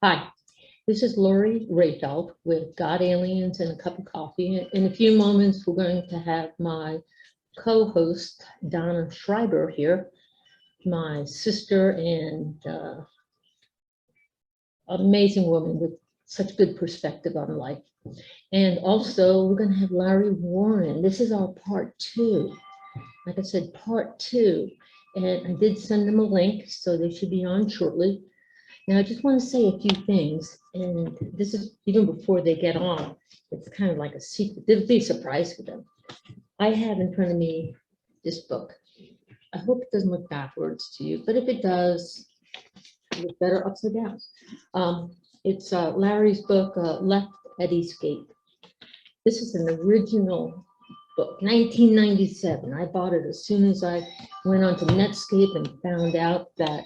Hi, this is Lori Rayfeld with God Aliens and a Cup of Coffee. In a few moments, we're going to have my co-host, Donna Schreiber here, my sister and amazing woman with such good perspective on life. And also, we're going to have Larry Warren. This is our part two. Like I said, part two. And I did send them a link, so they should be on shortly. Now, I just want to say a few things, and this is even before they get on. It's kind of like a secret. It'll be a surprise for them. I have in front of me this book. I hope it doesn't look backwards to you, but if it does, it looks better upside down. It's Larry's book, Left at Eastgate. This is an original book, 1997. I bought it as soon as I went onto Netscape and found out that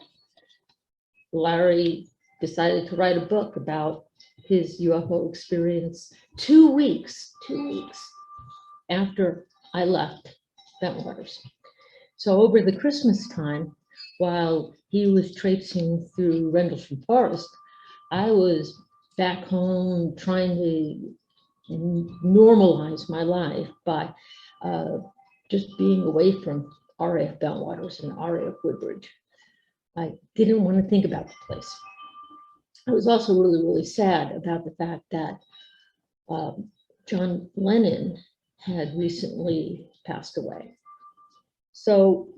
Larry decided to write a book about his UFO experience 2 weeks after I left Bentwaters. So over the Christmas time, while he was traipsing through Rendlesham Forest, I was back home trying to normalize my life by just being away from RAF Bentwaters and RAF Woodbridge. I didn't want to think about the place. I was also really, really sad about the fact that John Lennon had recently passed away. So,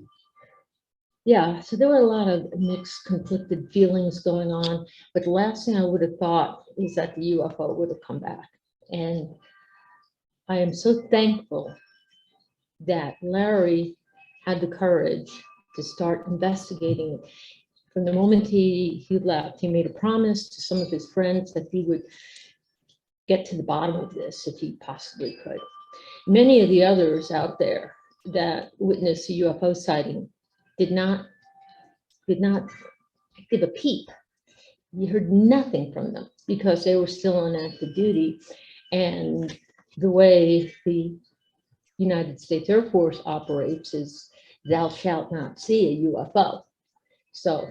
yeah, so there were a lot of mixed, conflicted feelings going on. But the last thing I would have thought is that the UFO would have come back. And I am so thankful that Larry had the courage to start investigating it. From the moment he left, he made a promise to some of his friends that he would get to the bottom of this if he possibly could. Many of the others out there that witnessed a UFO sighting did not give a peep. You heard nothing from them because they were still on active duty. And the way the United States Air Force operates is thou shalt not see a UFO. So,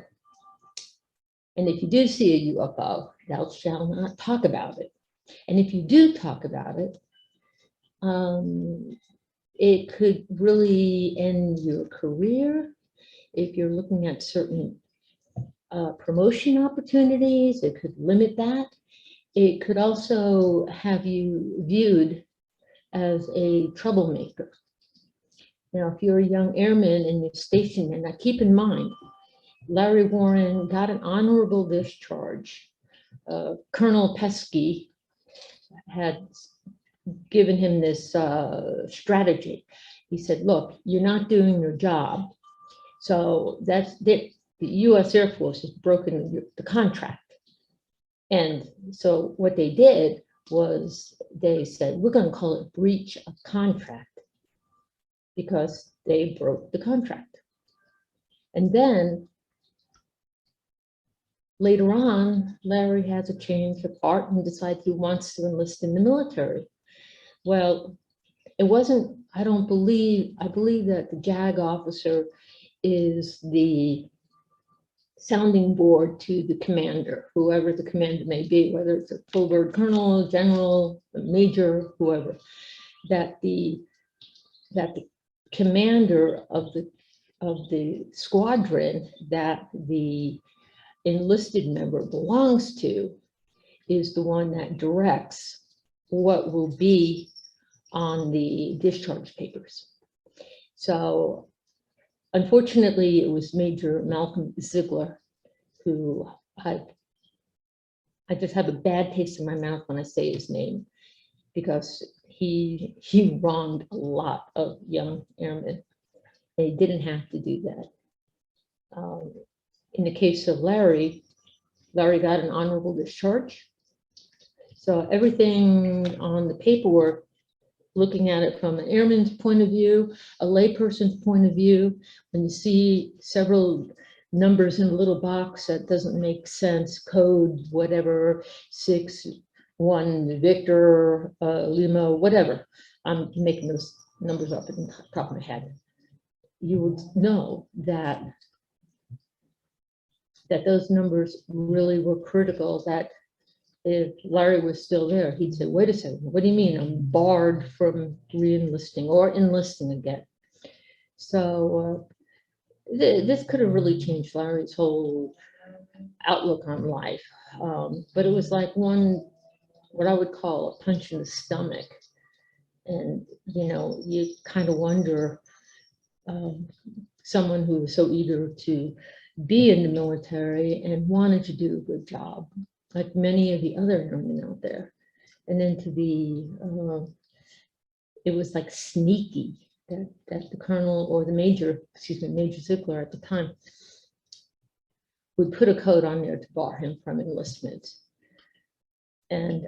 and if you do see a UFO, thou shalt not talk about it. And if you do talk about it, it could really end your career. If you're looking at certain promotion opportunities, it could limit that. It could also have you viewed as a troublemaker. Now, if you're a young airman and you're stationed there, now keep in mind, Larry Warren got an honorable discharge. Colonel Pesky had given him this strategy. He said, look, you're not doing your job. So that's the US Air Force has broken the contract. And so what they did was they said, we're going to call it breach of contract because they broke the contract. And then later on, Larry has a change of heart and decides he wants to enlist in the military. Well, it wasn't, I believe that the JAG officer is the sounding board to the commander, whoever the commander may be, whether it's a full bird colonel, general, major, whoever, that the commander of the squadron that the enlisted member belongs to is the one that directs what will be on the discharge papers. So unfortunately, it was Major Malcolm Ziegler, who I just have a bad taste in my mouth when I say his name, because he wronged a lot of young airmen. They didn't have to do that. In the case of Larry got an honorable discharge. So everything on the paperwork, looking at it from an airman's point of view, a layperson's point of view, when you see several numbers in a little box that doesn't make sense, code, whatever, 6-1 Victor, Lima, whatever, I'm making those numbers up in the top of my head. You would know that that those numbers really were critical, that if Larry was still there, he'd say, wait a second, what do you mean I'm barred from re-enlisting or enlisting again? So this could have really changed Larry's whole outlook on life. But it was like what I would call a punch in the stomach. And, you kind of wonder, someone who was so eager to be in the military and wanted to do a good job, like many of the other airmen out there. And then to be, it was like sneaky that the colonel or the major, Major Ziegler at the time, would put a code on there to bar him from enlistment. And,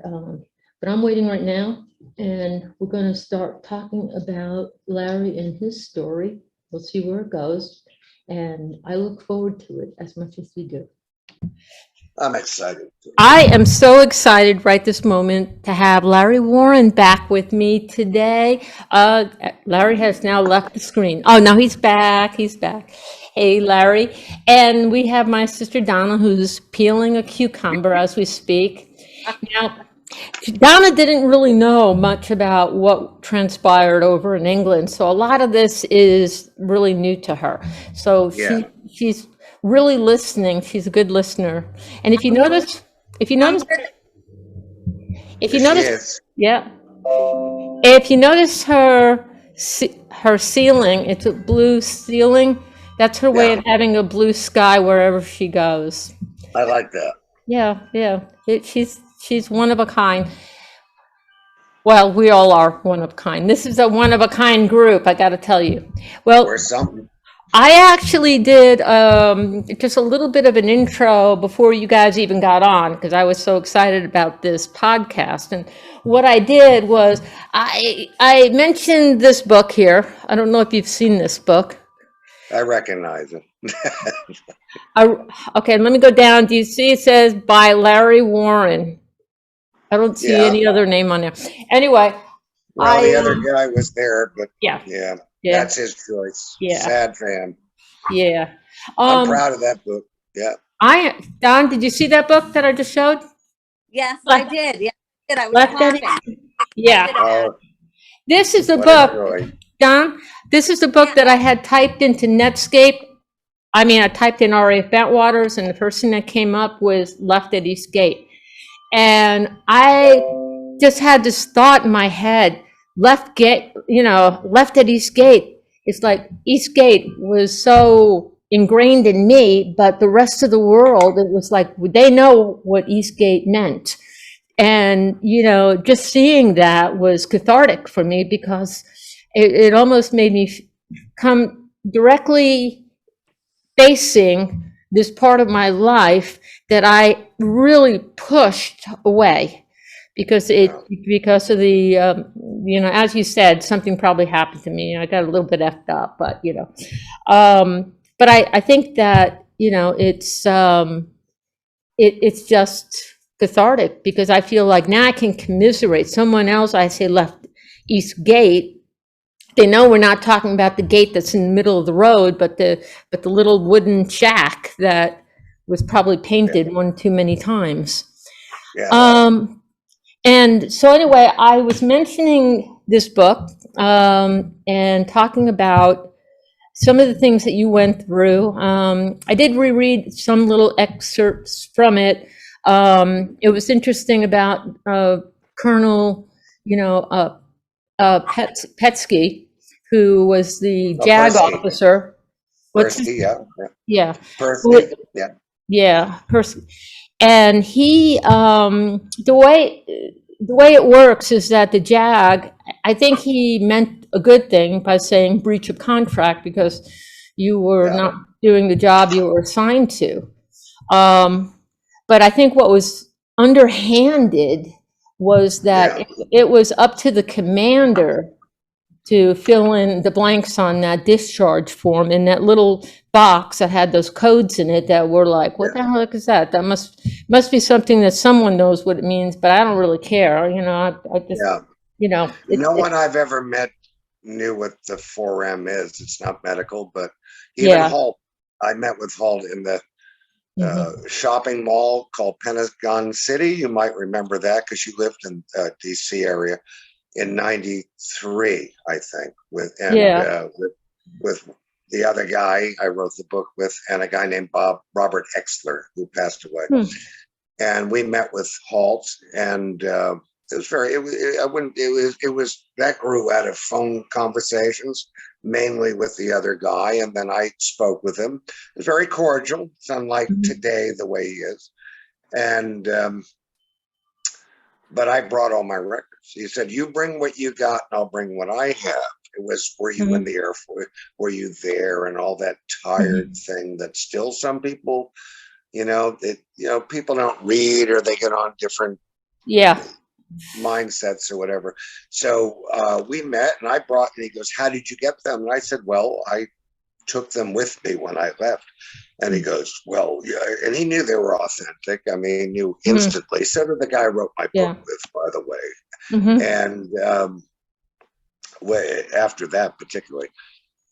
but I'm waiting right now, and we're going to start talking about Larry and his story. We'll see where it goes. And I look forward to it as much as you do. I'm excited. I am so excited right this moment to have Larry Warren back with me today. Larry has now left the screen. Oh, no, he's back. He's back. Hey, Larry. And we have my sister Donna, who's peeling a cucumber as we speak. Now, Donna didn't really know much about what transpired over in England, so a lot of this is really new to her. So she's really listening. She's a good listener. And if you notice, yeah, if you notice her ceiling, it's a blue ceiling. That's her way of having a blue sky wherever she goes. I like that. Yeah. She's one of a kind. Well, we all are one of a kind. This is a one of a kind group, I got to tell you. Well, Or something. I actually did just a little bit of an intro before you guys even got on, because I was so excited about this podcast. And what I did was I mentioned this book here. I don't know if you've seen this book. I recognize it. Okay, let me go down. Do you see it says by Larry Warren? I don't see any other name on there. Anyway. Well, the other guy was there, but yeah, that's his choice. Yeah. Sad fan. Yeah. I'm proud of that book. Yeah. Don, did you see that book that I just showed? Yes, I did. Yeah, I was talking. Yeah. Oh, This is the book, Don. This is the book that I had typed into Netscape. I mean, I typed in R.A.F. Bentwaters, and the first thing that came up was Left at East Gate. And I just had this thought in my head, Left at East Gate. It's like East Gate was so ingrained in me, but the rest of the world, it was like, they know what East Gate meant. And, just seeing that was cathartic for me, because it almost made me come directly facing this part of my life that I really pushed away, because of the, as you said, something probably happened to me. I got a little bit effed up, but, but I think that, it's just cathartic, because I feel like now I can commiserate someone else. I say left East Gate. They know we're not talking about the gate that's in the middle of the road, but the little wooden shack that was probably painted one too many times. yeah. And so anyway, I was mentioning this book and talking about some of the things that you went through. I did reread some little excerpts from it. It was interesting about Colonel, Petsky, who was the JAG Persky. officer. Persky, Yeah. Persky, yeah. Yeah, and he, the way it works is that the JAG, I think he meant a good thing by saying breach of contract, because you were not doing the job you were assigned to. But I think what was underhanded was that it was up to the commander to fill in the blanks on that discharge form in that little box that had those codes in it that were like, what the heck is that? That must be something that someone knows what it means, but I don't really care. I just, No one I've ever met knew what the 4M is. It's not medical, but even Halt, I met with Halt in the shopping mall called Pentagon City. You might remember that because you lived in DC area in '93, I think, with the other guy I wrote the book with, and a guy named Robert Exler, who passed away. And we met with Halt, and it was very, it was that grew out of phone conversations, mainly with the other guy. And then I spoke with him. It was very cordial. It's unlike today, the way he is. And, but I brought all my records. He said, you bring what you got and I'll bring what I have. It was, were you in the Air Force? Were you there? And all that tired thing that still some people, people don't read, or they get on different mindsets or whatever. So we met, and I brought, and he goes, how did you get them? And I said, well, I took them with me when I left. And he goes, well, yeah. And he knew they were authentic. I mean, he knew instantly. So did the guy I wrote my book with, by the way. And after that particularly.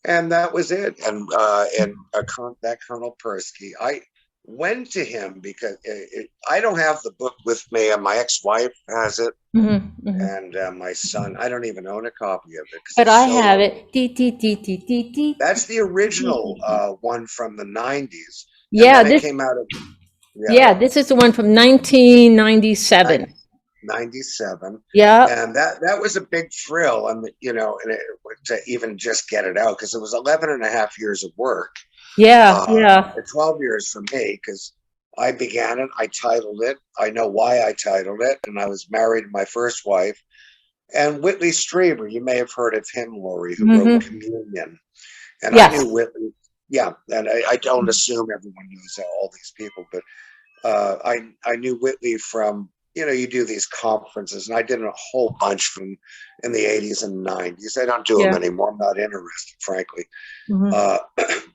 And that was it. And that Colonel Persky, I went to him because I don't have the book with me, and my ex-wife has it, and my son. I don't even own a copy of it. But I have it. That's the original one from the '90s. Yeah, this came out of. This is the one from 1997. 97. Yeah, and that was a big thrill, and to even just get it out, because it was 11 and a half years of work. 12 years for me, because I began it, I titled it, I know why I titled it, and I was married to my first wife. And Whitley Strieber, you may have heard of him, Lori, who wrote Communion. And I knew Whitley, and I don't assume everyone knows all these people, but I knew Whitley from, you do these conferences, and I did a whole bunch from in the 80s and 90s. I don't do them anymore. I'm not interested, frankly.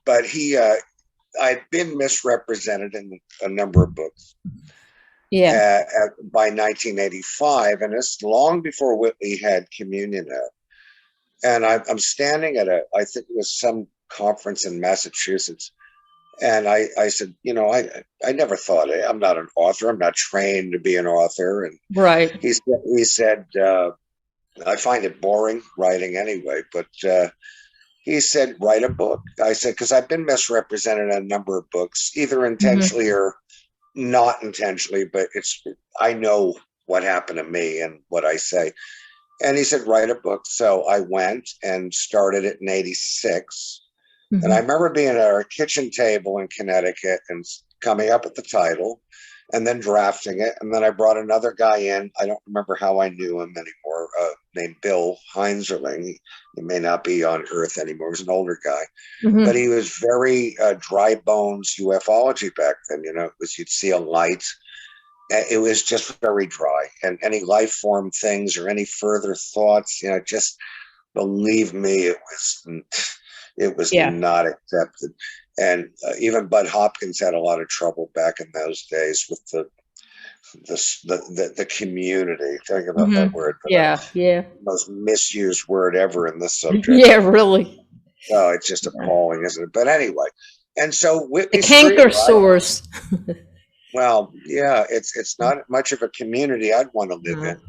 But I'd been misrepresented in a number of books. By 1985, and it's long before Whitley had Communion out. And I'm standing at I think it was some conference in Massachusetts. And I said, I never thought I'm not an author. I'm not trained to be an author. And he said, I find it boring writing anyway, but he said, write a book. I said, because I've been misrepresented in a number of books, either intentionally or not intentionally, but I know what happened to me and what I say. And he said, write a book. So I went and started it in '86. And I remember being at our kitchen table in Connecticut and coming up with the title and then drafting it. And then I brought another guy in. I don't remember how I knew him anymore, named Bill Heinzerling. He may not be on Earth anymore. He was an older guy. But he was very dry bones ufology back then. It was, you'd see a light. It was just very dry. And any life form things or any further thoughts, just believe me, it was not accepted. And even Bud Hopkins had a lot of trouble back in those days with the community. Think about that word. Most misused word ever in this subject. Yeah, really. Oh, it's just appalling, isn't it? But anyway, and so Whitley the canker sores. Well, yeah, it's not much of a community I'd want to live in.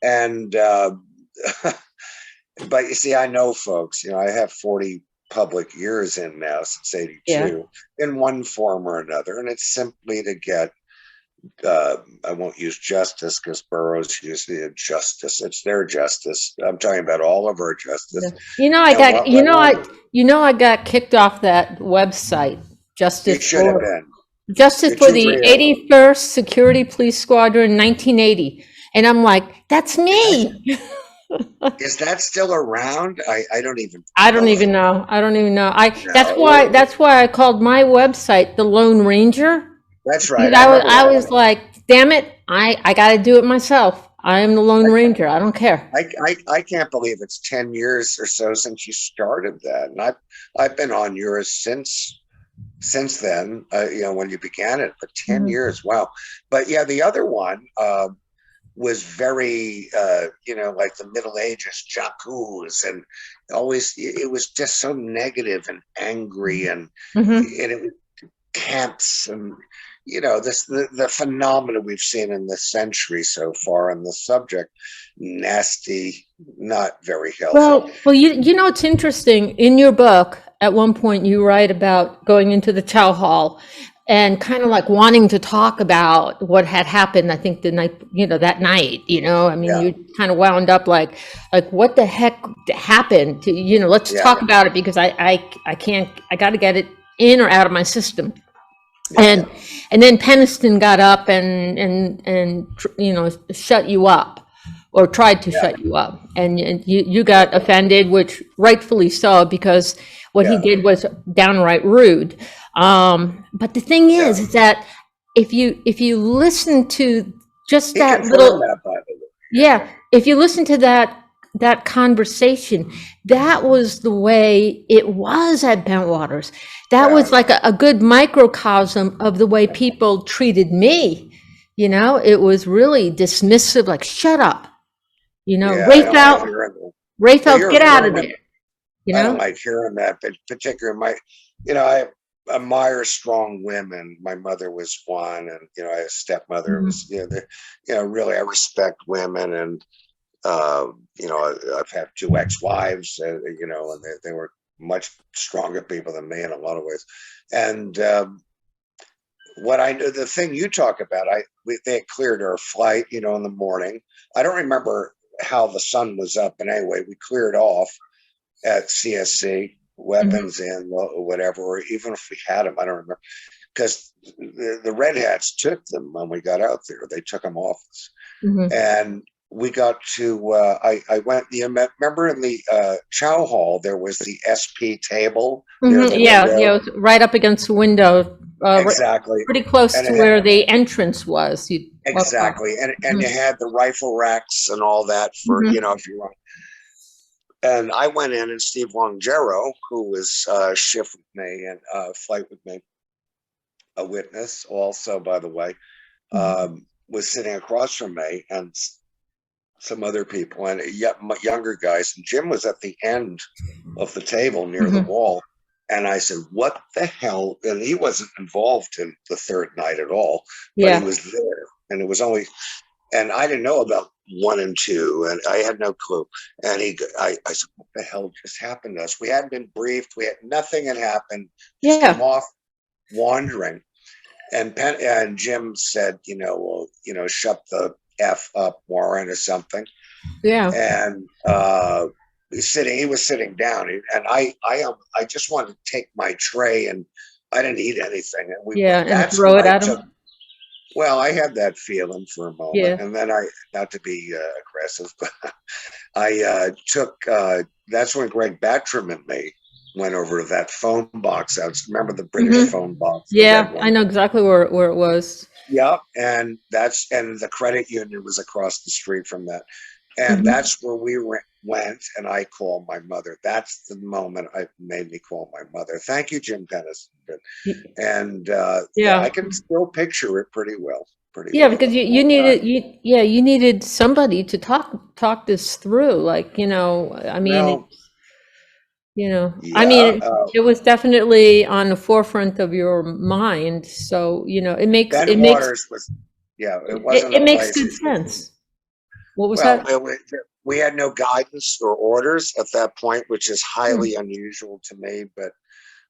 And but you see, I know folks, I have 40 public years in now since '82 in one form or another, and it's simply to get I won't use justice because Burroughs used the justice. It's their justice. I'm talking about all of our justice. I got kicked off that website. Justice for the 81st Security Police Squadron, 1980, and I'm like, that's me. Is that still around? I don't even know. That's why I called my website The Lone Ranger. That's right. I was like, damn it, I got to do it myself. I am the Lone Ranger. I don't care. I can't believe it's 10 years or so since you started that, and I've been on yours since then. When you began it, but 10 years. Wow. But yeah, the other one was very, like the Middle Ages, Jacques, and always, it was just so negative and angry, and it was camps, and the phenomena we've seen in this century so far on the subject, nasty, not very healthy. Well, you know, it's interesting. In your book, at one point, you write about going into the chow hall and kind of like wanting to talk about what had happened. I think the night, that night. I mean, Yeah. you kind of wound up like what the heck happened? Let's Yeah. talk about it because I can't. I got to get it in or out of my system. Yeah. And then Peniston got up and shut you up, or tried to shut you up, and you got offended, which rightfully so, because what he Yeah. did was downright rude. But the thing is that if you listen to just He that confirmed little, that, by the way. yeah, if you listen to that conversation, that was the way it was at Bentwaters. That Yeah. was like a good microcosm of the way people treated me. It was really dismissive, like, shut up. Yeah, I Ray don't like Felt, hearing that. Ray Well, Felt, you're get a out of woman. there. I don't like hearing that, but particularly I admire strong women. My mother was one, and I had a stepmother who was, really I respect women, and I've had 2 ex-wives, and they were much stronger people than me in a lot of ways. And the thing you talk about, they had cleared our flight, in the morning. I don't remember how the sun was up, and anyway, we cleared off at CSC, weapons in, or whatever, or even if we had them, I don't remember, because the Red Hats took them when we got out there. They took them off us. And we got to, I went, remember in the chow hall, there was the SP table near the window? It was right up against the window. Exactly. Pretty close And to it where the entrance was. Exactly. And you had the rifle racks and all that for, if you want. And I went in, and Steve Longero, who was shift with me and flight with me, a witness also, by the way, was sitting across from me, and some other people, and younger guys. And Jim was at the end of the table near the wall. And I said, what the hell? And he wasn't involved in the third night at all, but he was there. And it was only, and I didn't know about 1 and 2, and I had no clue. And I said, what the hell just happened to us? We hadn't been briefed. Nothing had happened. Just come off wandering. And Jim said, shut the F up, Warren, or something. Yeah. And he was sitting down, and I just wanted to take my tray, and I didn't eat anything. And and throw it at him. Well, I had that feeling for a moment, and then not to be aggressive, but I took, that's when Greg Battram and me went over to that phone box. Remember the British phone box? Yeah, I know exactly where it was. Yeah, and the credit union was across the street from that. And that's where we went, and I called my mother. That's the moment I made me call my mother. Thank you, Jim Peniston. And I can still picture it pretty well. Because you needed somebody to talk this through. Like, I mean, it was definitely on the forefront of your mind. So, it makes it makes good sense. What was that? We had no guidance or orders at that point, which is highly unusual to me. But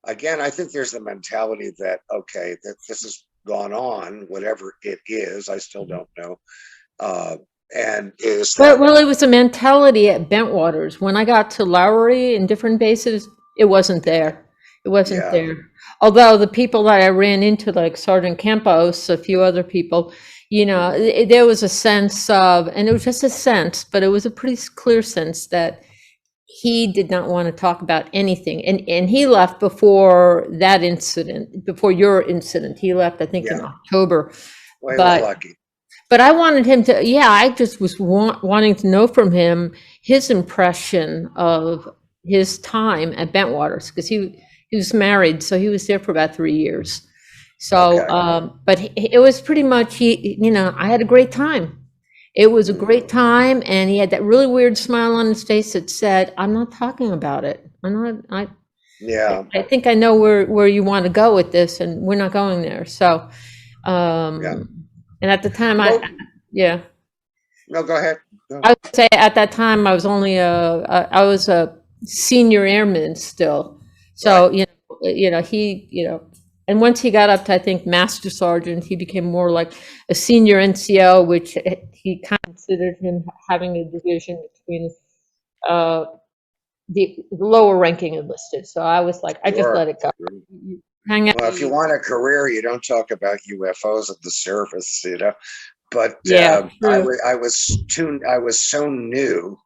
again, I think there's the mentality that, okay, that this has gone on, whatever it is, I still don't know. And is that, well, it was a mentality at Bentwaters. When I got to Lowry and different bases, it wasn't there. It wasn't there. Although the people that I ran into, like Sergeant Campos, a few other people, there was a sense of, and it was just a sense, but it was a pretty clear sense that he did not want to talk about anything. And he left before that incident, before your incident. He left, I think, in October. Well, he was lucky. But I wanted him to, I just was wanting to know from him his impression of his time at Bentwaters, because he was married, so he was there for about 3 years. So, but it was pretty much, I had a great time. It was a great time, and he had that really weird smile on his face that said, I'm not talking about it. I think I know where you want to go with this, and we're not going there. So, And at the time, Well, yeah, no, go ahead. No. I would say at that time I was only I was a senior airman still. Right. So, and once he got up to, I think, master sergeant, he became more like a senior NCO, which he considered him having a division between uh, the lower ranking enlisted. So I was like, I just Sure. let it go. Sure. You hang out. Well, if you want a career, you don't talk about UFOs at the service, you know. But Yeah, true. I was so new.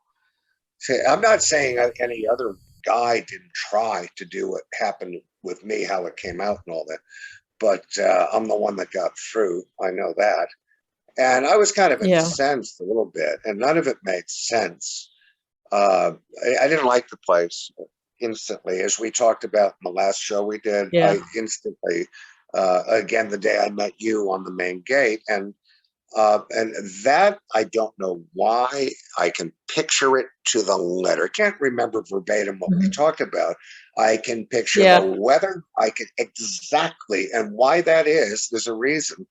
I'm not saying any other guy didn't try to do what happened with me, how it came out and all that. But I'm the one that got through. I know that. And I was kind of Yeah, incensed a little bit, and none of it made sense. I didn't like the place instantly, as we talked about in the last show we did. yeah. I instantly, again, the day I met you on the main gate, and that I don't know why. I can picture it to the letter. Can't remember verbatim what we Mhm. talked about. I can picture the Yeah. weather. I can exactly, and why that is. There's a reason.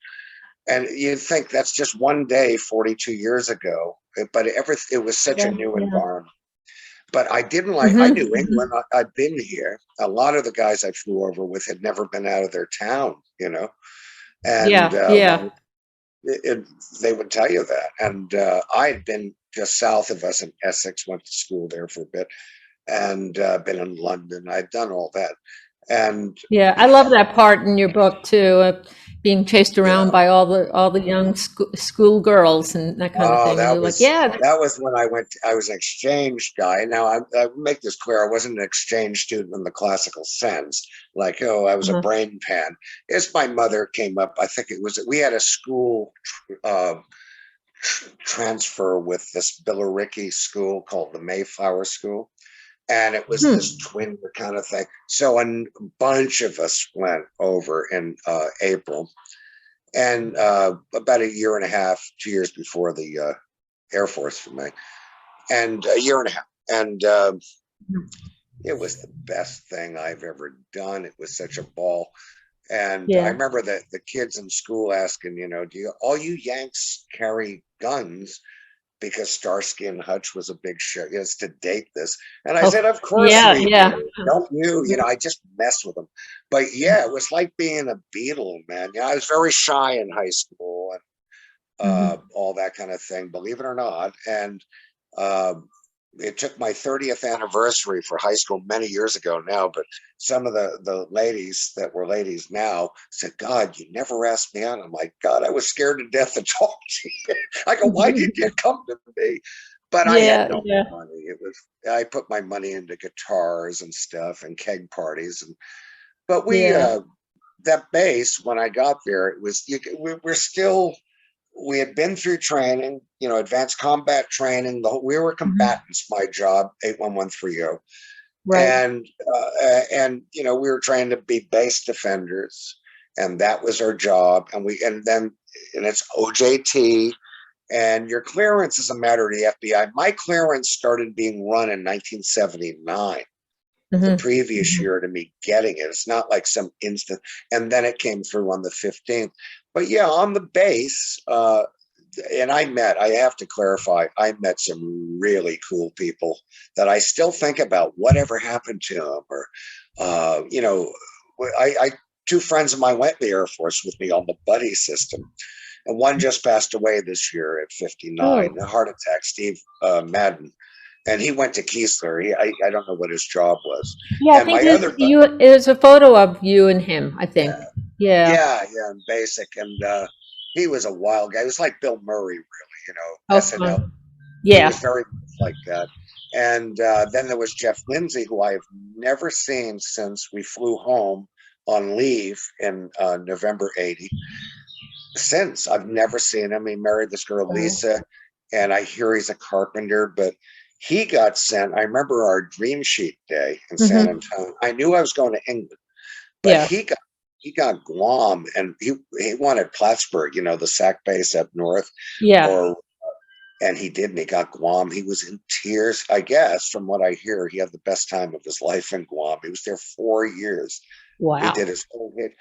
And you'd think that's just one day 42 years ago, but it was such a Yeah. new Yeah. environment. But I didn't like, I Hmm. knew England. I'd been here. A lot of the guys I flew over with had never been out of their town, you know, and Yeah. Yeah. they would tell you that. And I had been just south of us in Essex, went to school there for a bit, and been in London. I'd done all that. And Yeah, I love that part in your book too, being chased around yeah, by all the young school girls and that kind of oh, thing. And you're like, yeah, that was when I was an exchange guy. Now I make this clear: I wasn't an exchange student in the classical sense, like oh, I was a uh-huh. brain pan. It's my mother came up. I think it was we had a school uh, transfer with this Billericay school called the Mayflower School, and it was this Hmm. twin kind of thing. So a bunch of us went over in April, and about a year and a half, 2 years before the Air Force for me, and a year and a half. And it was the best thing I've ever done. It was such a ball. And I Yeah. remember the kids in school asking, you know, do you all you Yanks carry guns? Because Starsky and Hutch was a big show. It's to date this. And I Oh, said, of course yeah, we yeah. do. Don't you? You know, I just messed with them. But yeah, it was like being a Beatle, man. Yeah, I was very shy in high school and Mhm. all that kind of thing, believe it or not. And uh, it took my 30th anniversary for high school many years ago now, but some of the ladies that were ladies now said, God, you never asked me out. I'm like, God, I was scared to death to talk to you. I go, why did you come to me? But I had Yeah, no yeah, money. It was I put my money into guitars and stuff and keg parties, and but yeah. that base when I got there, it was we're still we had been through training, you know, advanced combat training. We were Mhm. combatants. My job, 81130, Right. and you know, we were trained to be base defenders, and that was our job. And then and it's OJT, and your clearance is a matter of the FBI. My clearance started being run in 1979, the Hmm. previous Hmm. year to me getting it. It's not like some instant, and then it came through on the 15th. But yeah, on the base, and I have to clarify, I met some really cool people that I still think about whatever happened to them. Or, you know, I two friends of mine went in the Air Force with me on the buddy system, and one just passed away this year at 59, Oh, a heart attack, Steve Madden. And he went to Keesler. I don't know what his job was. yeah. I And think my there's other buddy, you. There's a photo of you and him. I think. yeah, Yeah. yeah, in basic. And he was a wild guy. He was like Bill Murray, really, you know, Oh, SNL. fun. He was Yeah. very much like that. And then there was Jeff Lindsay, who I have never seen since we flew home on leave in November 80. Since I've never seen him. He married this girl, Oh. Lisa, and I hear he's a carpenter, but he got sent. I remember our dream sheet day in San Hmm. Antonio. I knew I was going to England, but Yeah. he got Guam, and he wanted Plattsburgh, you know, the SAC base up north, Yeah. or and he didn't. He got Guam. He was in tears. I guess from what I hear, he had the best time of his life in Guam. He was there 4 years. He Wow. did his whole hit,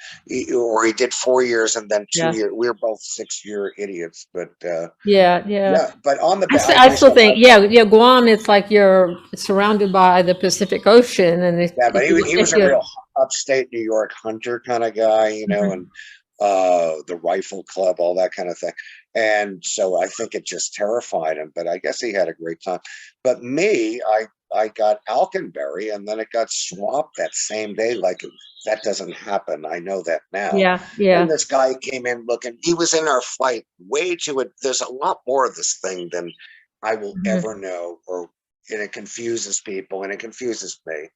or he did 4 years and then Yeah. 2 years. We were both 6-year idiots, but Yeah. yeah. But on the I still think, yeah, Guam, it's like you're surrounded by the Pacific Ocean, and yeah, but you he was think a real upstate New York hunter kind of guy, Mhm. and the rifle club, all that kind of thing. And so I think it just terrified him, but I guess he had a great time. But me, I got Alconberry and then it got swapped that same day. Like that doesn't happen. I know that now. Yeah, And yeah. this guy came in looking, he was in our flight way too, there's a lot more of this thing than I will Mhm. ever know, and it confuses people and it confuses me.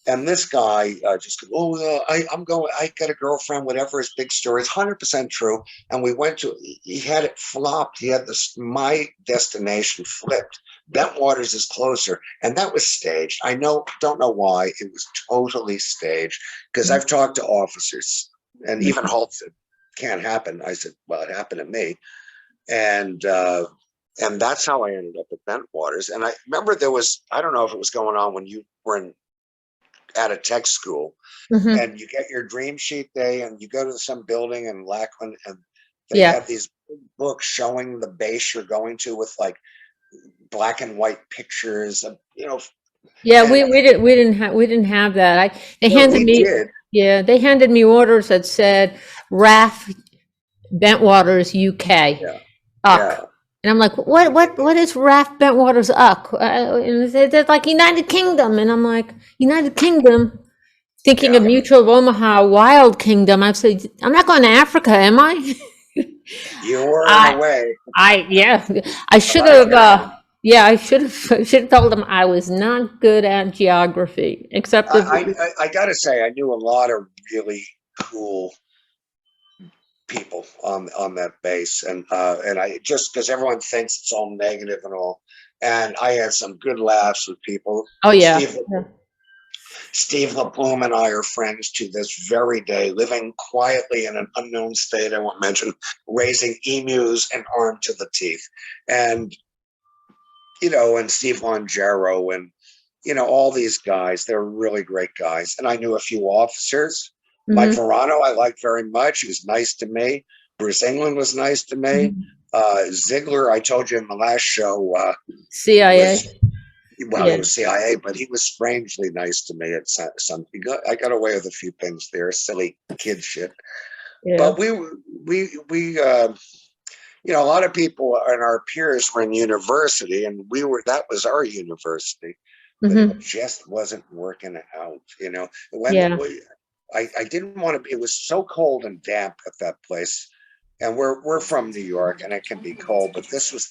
And this guy just goes, oh, I'm going, I got a girlfriend, whatever his big story is, 100% true. And we went to, he had it flopped. He had this, my destination flipped. Bentwaters is closer. And that was staged. I don't know why. It was totally staged because I've talked to officers and even Holt said, can't happen. I said, well, it happened to me. And that's how I ended up at Bentwaters. And I remember there was, I don't know if it was going on when you were at a tech school, Mhm. and you get your dream sheet day and you go to some building in Lackland and they Yeah. have these big books showing the base you're going to with like black and white pictures of, Yeah, and we didn't have that. They well, handed we me, did. yeah, they handed me orders that said RAF Bentwaters UK. Yeah. UCK. And I'm like, what is RAF Bentwaters UCK? And they're like United Kingdom, and I'm like, United Kingdom, thinking of Yeah. Mutual of Omaha, Wild Kingdom. I said, I'm not going to Africa, am I? You were in I, a way. yeah, I should Like, have. Yeah, I should have told them I was not good at geography, except if, I gotta say, I knew a lot of really cool people on that base, and I just because everyone thinks it's all negative and all, and I had some good laughs with people. oh yeah, Steve LaPlume and I are friends to this very day, living quietly in an unknown state, I won't mention, raising emus and armed to the teeth. And, and Steve Longero and, all these guys, they're really great guys. And I knew a few officers. Mike Mhm. Verano, I liked very much. He was nice to me. Bruce England was nice to me. Ziegler, I told you in the last show, CIA. well, Yeah. he was CIA, but he was strangely nice to me at some. I got away with a few things there, silly kid shit. Yeah. But a lot of people and our peers were in university, and that was our university, but it just wasn't working out. When Yeah. I didn't want to. It was so cold and damp at that place. And we're from New York, and it can be cold, but this was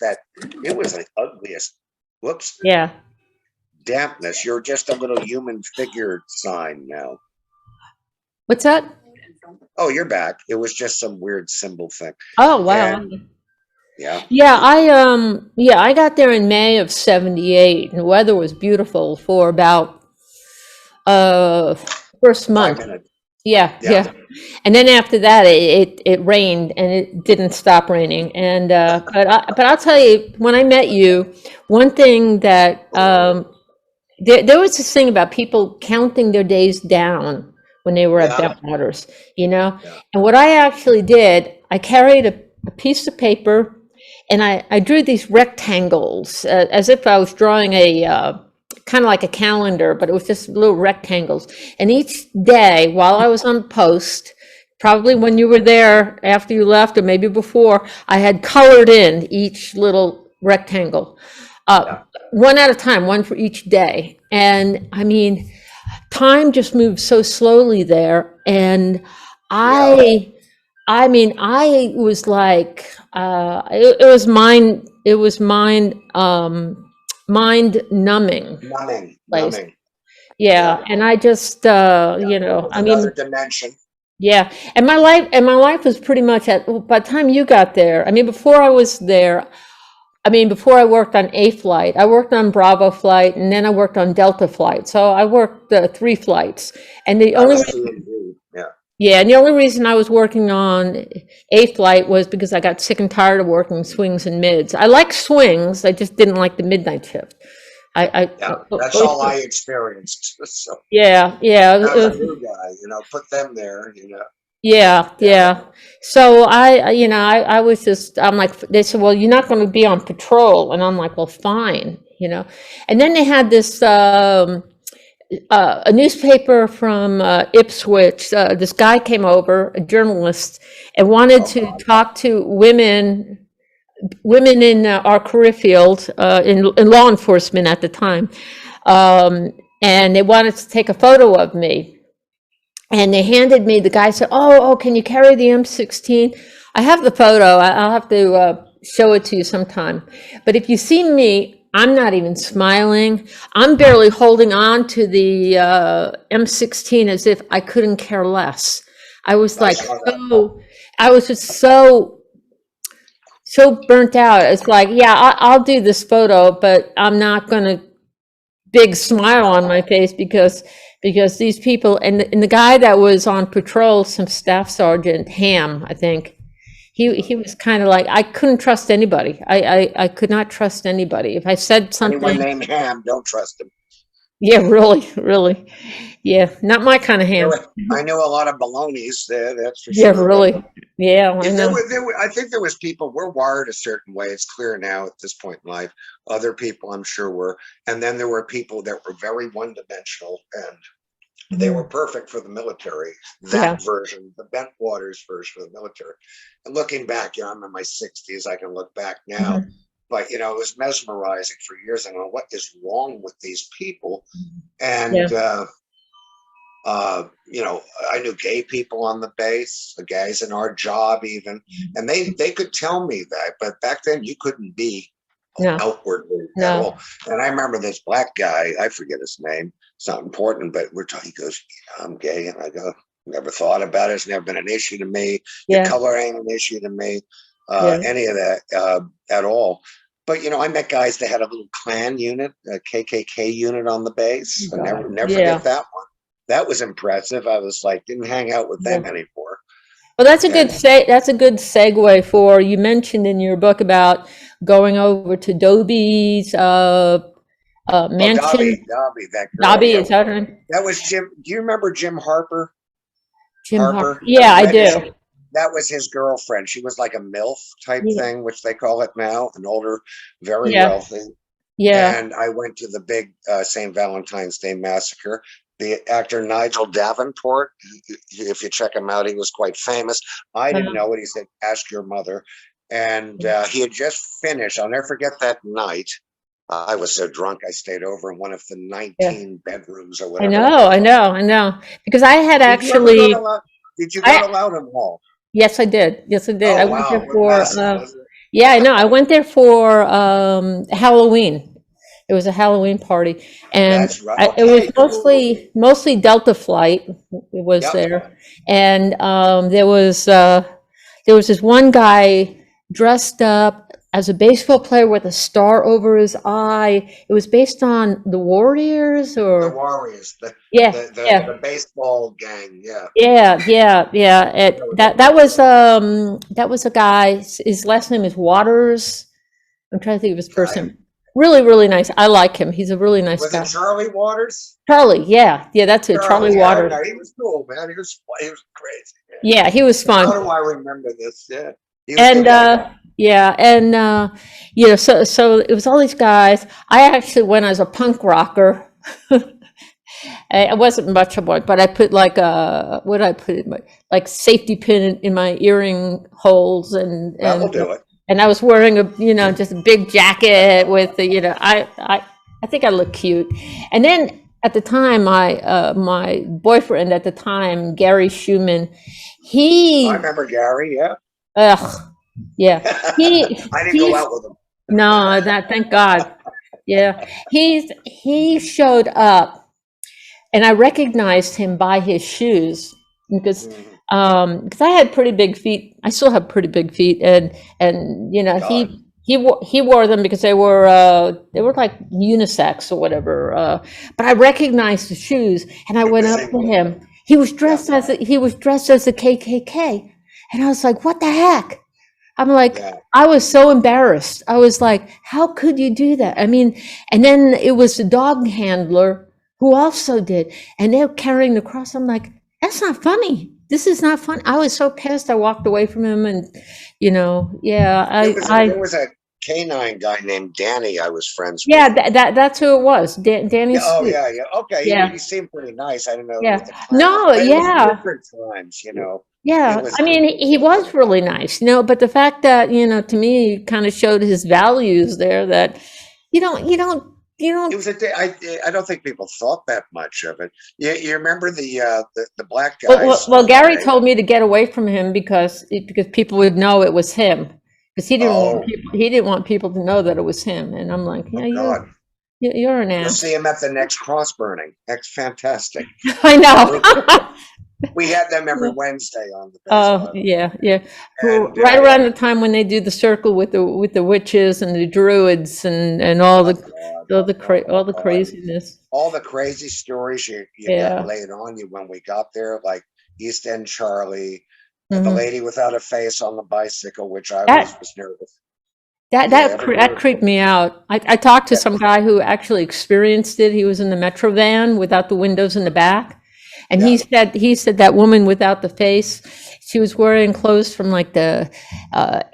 it was the ugliest. Whoops. Yeah. Dampness. You're just a little human figure sign now. What's that? Oh, you're back. It was just some weird symbol thing. Oh, wow. And, yeah. Yeah, I got there in May of 78, and the weather was beautiful for about first 5 month. minutes. Yeah. And then after that it rained, and it didn't stop raining. And but I'll tell you, when I met you, one thing that there was this thing about people counting their days down when they were at Yeah. Bentwaters, Yeah. And what I actually did, I carried a piece of paper, and I drew these rectangles as if I was drawing a kind of like a calendar, but it was just little rectangles. And each day while I was on post, probably when you were there after you left or maybe before, I had colored in each little rectangle, one at a time, one for each day. And I mean, time just moved so slowly there. And I was like, it was mind numbing. Numbing. Yeah. And I just, Another dimension. yeah. And my life was pretty much by the time you got there. I mean, before I was there, before I worked on A flight, I worked on Bravo flight, and then I worked on Delta flight. So I worked 3 flights. And the only and the only reason I was working on A flight was because I got sick and tired of working swings and mids. I like swings, I just didn't like the midnight shift. Yeah, that's all I experienced. So Yeah, as a new guy, put them there, yeah, Yeah. yeah. So I was just, I'm like, they said, well, you're not going to be on patrol. And I'm like, well, fine. And then they had this, a newspaper from Ipswich. This guy came over, a journalist, and wanted to talk to women in our career field, in law enforcement at the time. And they wanted to take a photo of me. And they handed me, the guy said, oh, can you carry the M16? I have the photo. I'll have to show it to you sometime. But if you see me, I'm not even smiling. I'm barely holding on to the M16 as if I couldn't care less. I was I like, saw that. I was just so burnt out. It's like, yeah, I'll do this photo, but I'm not going to big smile on my face because these people, and the guy that was on patrol, some staff sergeant, Ham, I think, he was kind of like, I couldn't trust anybody. I could not trust anybody. If I said Anyone something, named Ham, don't trust him. yeah, really, yeah, not my kind of Ham. I know a lot of balonies there, that's for Yeah, sure. really, yeah, I There know. were, I think there was people, we're wired a certain way. It's clear now at this point in life. Other people, I'm sure, were. And then there were people that were very one-dimensional, and they were perfect for the military. That version, the Bentwaters version of the military. And looking back, I'm in my 60s. I can look back now. But it was mesmerizing for years. I go, what is wrong with these people? And I knew gay people on the base, the guys in our job even, and they could tell me that. But back then, you couldn't be outwardly at all. And I remember this black guy, I forget his name. It's not important, but we're talking. He goes, I'm gay, and I go, never thought about it. It's never been an issue to me. The color ain't an issue to me. Any of that at all. But I met guys that had a little Klan unit, a KKK unit on the base. I never forget that one. That was impressive. I was like, didn't hang out with them anymore. Well, that's a good segue for, you mentioned in your book about going over to Dobie's mansion. Dobie, that girl. Dobie, is that her name? That was Jim. Do you remember Jim Harper? Jim Harper. Yeah, I do. That was his girlfriend. She was like a MILF type thing, which they call it now, an older, very wealthy. Yeah. And I went to the big St. Valentine's Day massacre. The actor Nigel Davenport, if you check him out, he was quite famous. I didn't know it. He said, ask your mother. And he had just finished. I'll never forget that night. I was so drunk, I stayed over in one of the 19 bedrooms or whatever. I know. Because I had actually... Did you go to Loudon Hall? Yes, I did. Oh, I went there for... yeah, I know. I went there for Halloween. It was a Halloween party, and it was mostly Delta Flight. It was there, and there was this one guy dressed up as a baseball player with a star over his eye. It was based on the Warriors, or the Warriors. The baseball gang. Yeah. That was a guy. His last name is Waters. I'm trying to think of his first name. Really, really nice. I like him. He's a really nice guy. Was it Charlie Waters? Charlie, yeah, that's it. Charlie Waters. No, he was cool, man. He was crazy. Man. Yeah, he was fun. How do I remember this? So it was all these guys. I actually went as a punk rocker. I wasn't much of one, but I put like what did I put in like safety pin in my earring holes, and that'll do it. And I was wearing just a big jacket with the, I think I looked cute. And then at the time, my boyfriend at the time, Gary Schumann, I remember Gary, yeah. Yeah. I didn't go out with him. No, thank God. Yeah. He showed up, and I recognized him by his shoes because I had pretty big feet. I still have pretty big feet, and he wore them because they were like unisex or whatever. But I recognized the shoes, and I went up to him. He was dressed as a KKK, and I was like, "What the heck?" I'm like, Yeah. I was so embarrassed. I was like, how could you do that? I mean, and then it was the dog handler who also did, and they're carrying the cross. I'm like, that's not funny. This is not fun. I was so pissed. I walked away from him, and yeah, There was a canine guy named Danny I was friends with. yeah, that's who it was. Danny Yeah, oh Sweet. yeah, yeah. Okay, Yeah, he seemed pretty nice. I don't know yeah. what the time, No, but it was yeah. different times, you know. It Yeah, was I mean, he was really nice, but the fact that, to me, kind of showed his values there that you It don't, was I don't think people thought that much of it. You remember the black well, guys? Gary told me to get away from him because people would know it was him. Because Oh, he didn't want people to know that it was him. And I'm like, yeah, oh God! you're an You'll ass. see him at the next cross burning. That's fantastic. I know. We had them every Wednesday on the Oh, baseball. yeah, yeah. And Right around the time when they do the circle with the witches and the druids and all oh the God, all the and craziness. all the crazy stories you got Yeah. laid on you when we got there, like East End Charlie, the Mhm. lady without a face on the bicycle, which I always That was nervous. that Yeah, that ever cre- that heard creeped of me out. I talked to that? some guy who actually experienced it. He was in the Metro van without the windows in the back, and Yeah, he said that woman without the face, she was wearing clothes from like the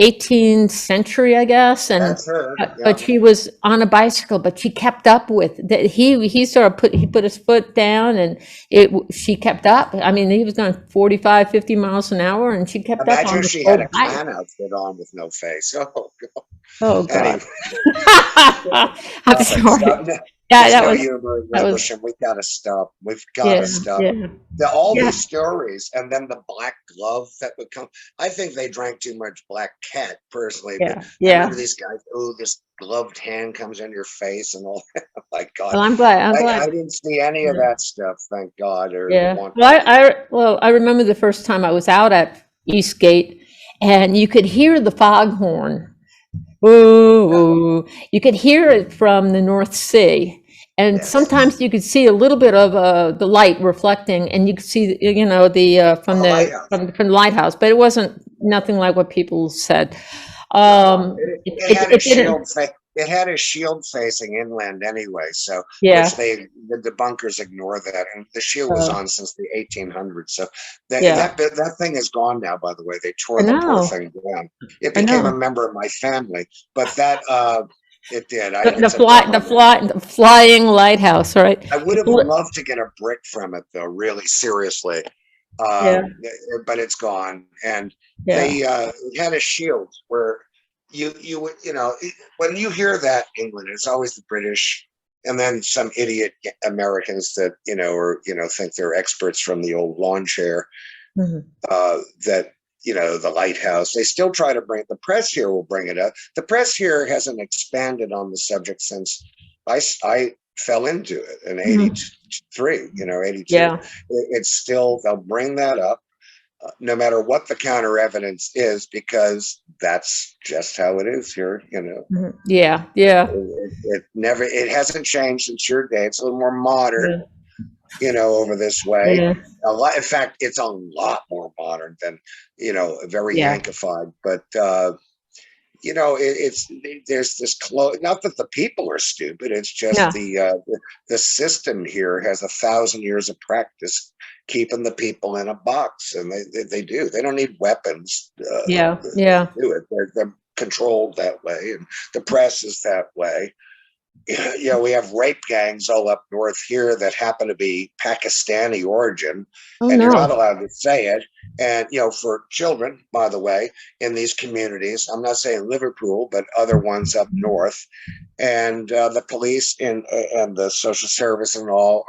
18th century, I guess, and that's her. Yeah, but she was on a bicycle, but she kept up with that. He sort of put his foot down, and she kept up. I mean, he was going 45, 50 miles an hour, and she kept up imagine on if the she had whole a bike. clown outfit on with no face. Oh, God. Oh Anyway, God. I'm stop it. sorry. Stop. No, Yeah, there's no humor in that was Revolution. We've got to stop. We've got yeah, to stop. yeah, All yeah, these stories, and then the black glove that would come. I think they drank too much black cat personally, but yeah, I remember yeah. these guys. Oh, this gloved hand comes in your face, and all. Oh my God, Well, I'm glad. I didn't see any of Yeah. that stuff. Thank God, or Yeah. want Well, to. I remember the first time I was out at Eastgate, and you could hear the foghorn. Yeah, Ooh, you could hear it from the North Sea. And yes, sometimes you could see a little bit of the light reflecting, and you could see, the on the lighthouse. from the lighthouse, but it wasn't nothing like what people said. No, It, it it, had a it didn't. shield. It had a shield facing inland anyway, so which Yeah. the bunkers ignore that, and the shield was Uh, on since the 1800s. So yeah. that thing is gone now. By the way, they I tore the poor know. thing down. It I became a know. member of my family, but that it did. The, the It's a fly, bummer. the flying lighthouse, right? I would have loved to get a brick from it though, really seriously. Yeah. But it's gone. And Yeah. it had a shield where you would, when you hear that England, it's always the British and then some idiot Americans that, think they're experts from the old lawn chair, Mhm. that, the lighthouse. They still try to the press here will bring it up. The press here hasn't expanded on the subject since I fell into it in Mhm. 83, 82. Yeah. It's still, they'll bring that up no matter what the counter evidence is, because that's just how it is here. Mhm. Yeah. Yeah. It hasn't changed since your day. It's a little more modern, Yeah. over this way. Yeah. A lot, in fact, it's a lot more modern than, very Yeah. Yankified, but, there's this not that the people are stupid, it's just Yeah. the system here has 1,000 years of practice keeping the people in a box, and they do. They don't need weapons Yeah. to Yeah. do it. They're controlled that way, and the press is that way. We have rape gangs all up north here that happen to be Pakistani origin, Oh and you're not no. allowed to say it. And, for children, by the way, in these communities, I'm not saying Liverpool, but other ones up north, and the police and the social service and all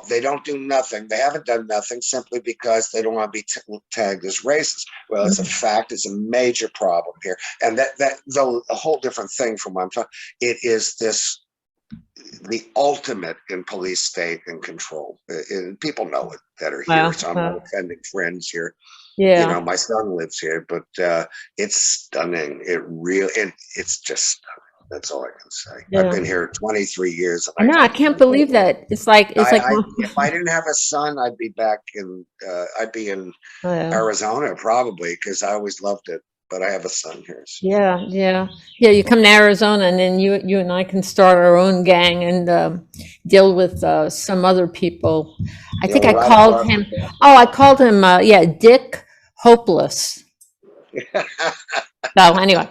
they don't do nothing. They haven't done nothing simply because they don't want to be tagged as racist. Well, it's a fact. It's a major problem here, and though a whole different thing from what I'm talking. It is the ultimate in police state and control. And people know it that are here, Wow. so I'm not offending friends here. Yeah. My son lives here, but it's stunning. It's just stunning. That's all I can say. I've Yeah. been here 23 years, I know. I can't believe that. It's like if I didn't have a son, I'd be in yeah. Arizona probably, because I always loved it. but I have a son here. So. Yeah. You come to Arizona, and then you and I can start our own gang and deal with some other people. I think I Right called across him. the Oh, I called him. Yeah, Dick Hopeless. desk. So anyway,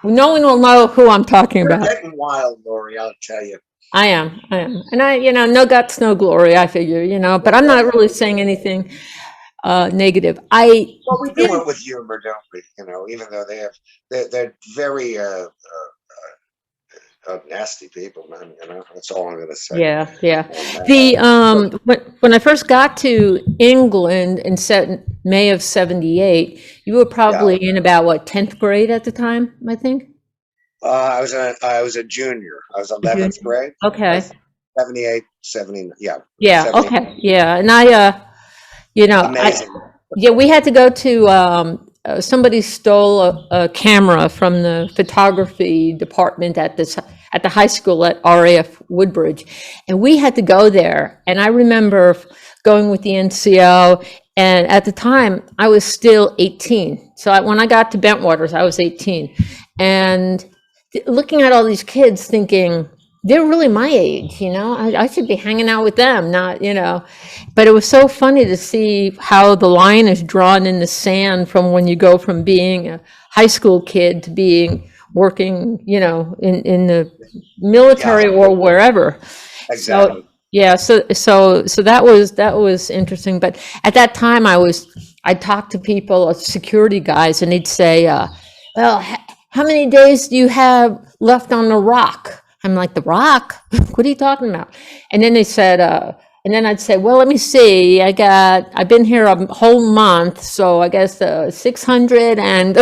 no one will know who I'm talking You're about. getting wild, Lori, I'll tell you. I am, and no guts, no glory. I figure, but I'm not really saying anything negative. I Well, we do did. it with humor, don't we? Even though they're very nasty people, man. That's all I'm gonna say. Yeah. And, The when I first got to England in May of '78, you were yeah, probably in about what, 10th grade at the time, I think. I was a junior. I was 11th grade. Okay. 78, 70, yeah, Yeah. 70. Okay. Yeah. And Amazing. we had to go to somebody stole a camera from the photography department at the high school at RAF Woodbridge, and we had to go there. And I remember going with the NCO, and at the time I was still 18. So when I got to Bentwaters, I was 18, and looking at all these kids, thinking they're really my age. I should be hanging out with them, not. But it was so funny to see how the line is drawn in the sand from when you go from being a high school kid to being working, in the military Yeah, or wherever. exactly. So yeah, so that was interesting. But at that time, I talked to people, security guys, and they'd say, "Well, how many days do you have left on the rock?" I'm like, "The rock? What are you talking about?" And then they said, and then I'd say, "Well, let me see. I've been here a whole month, so I guess 600 and."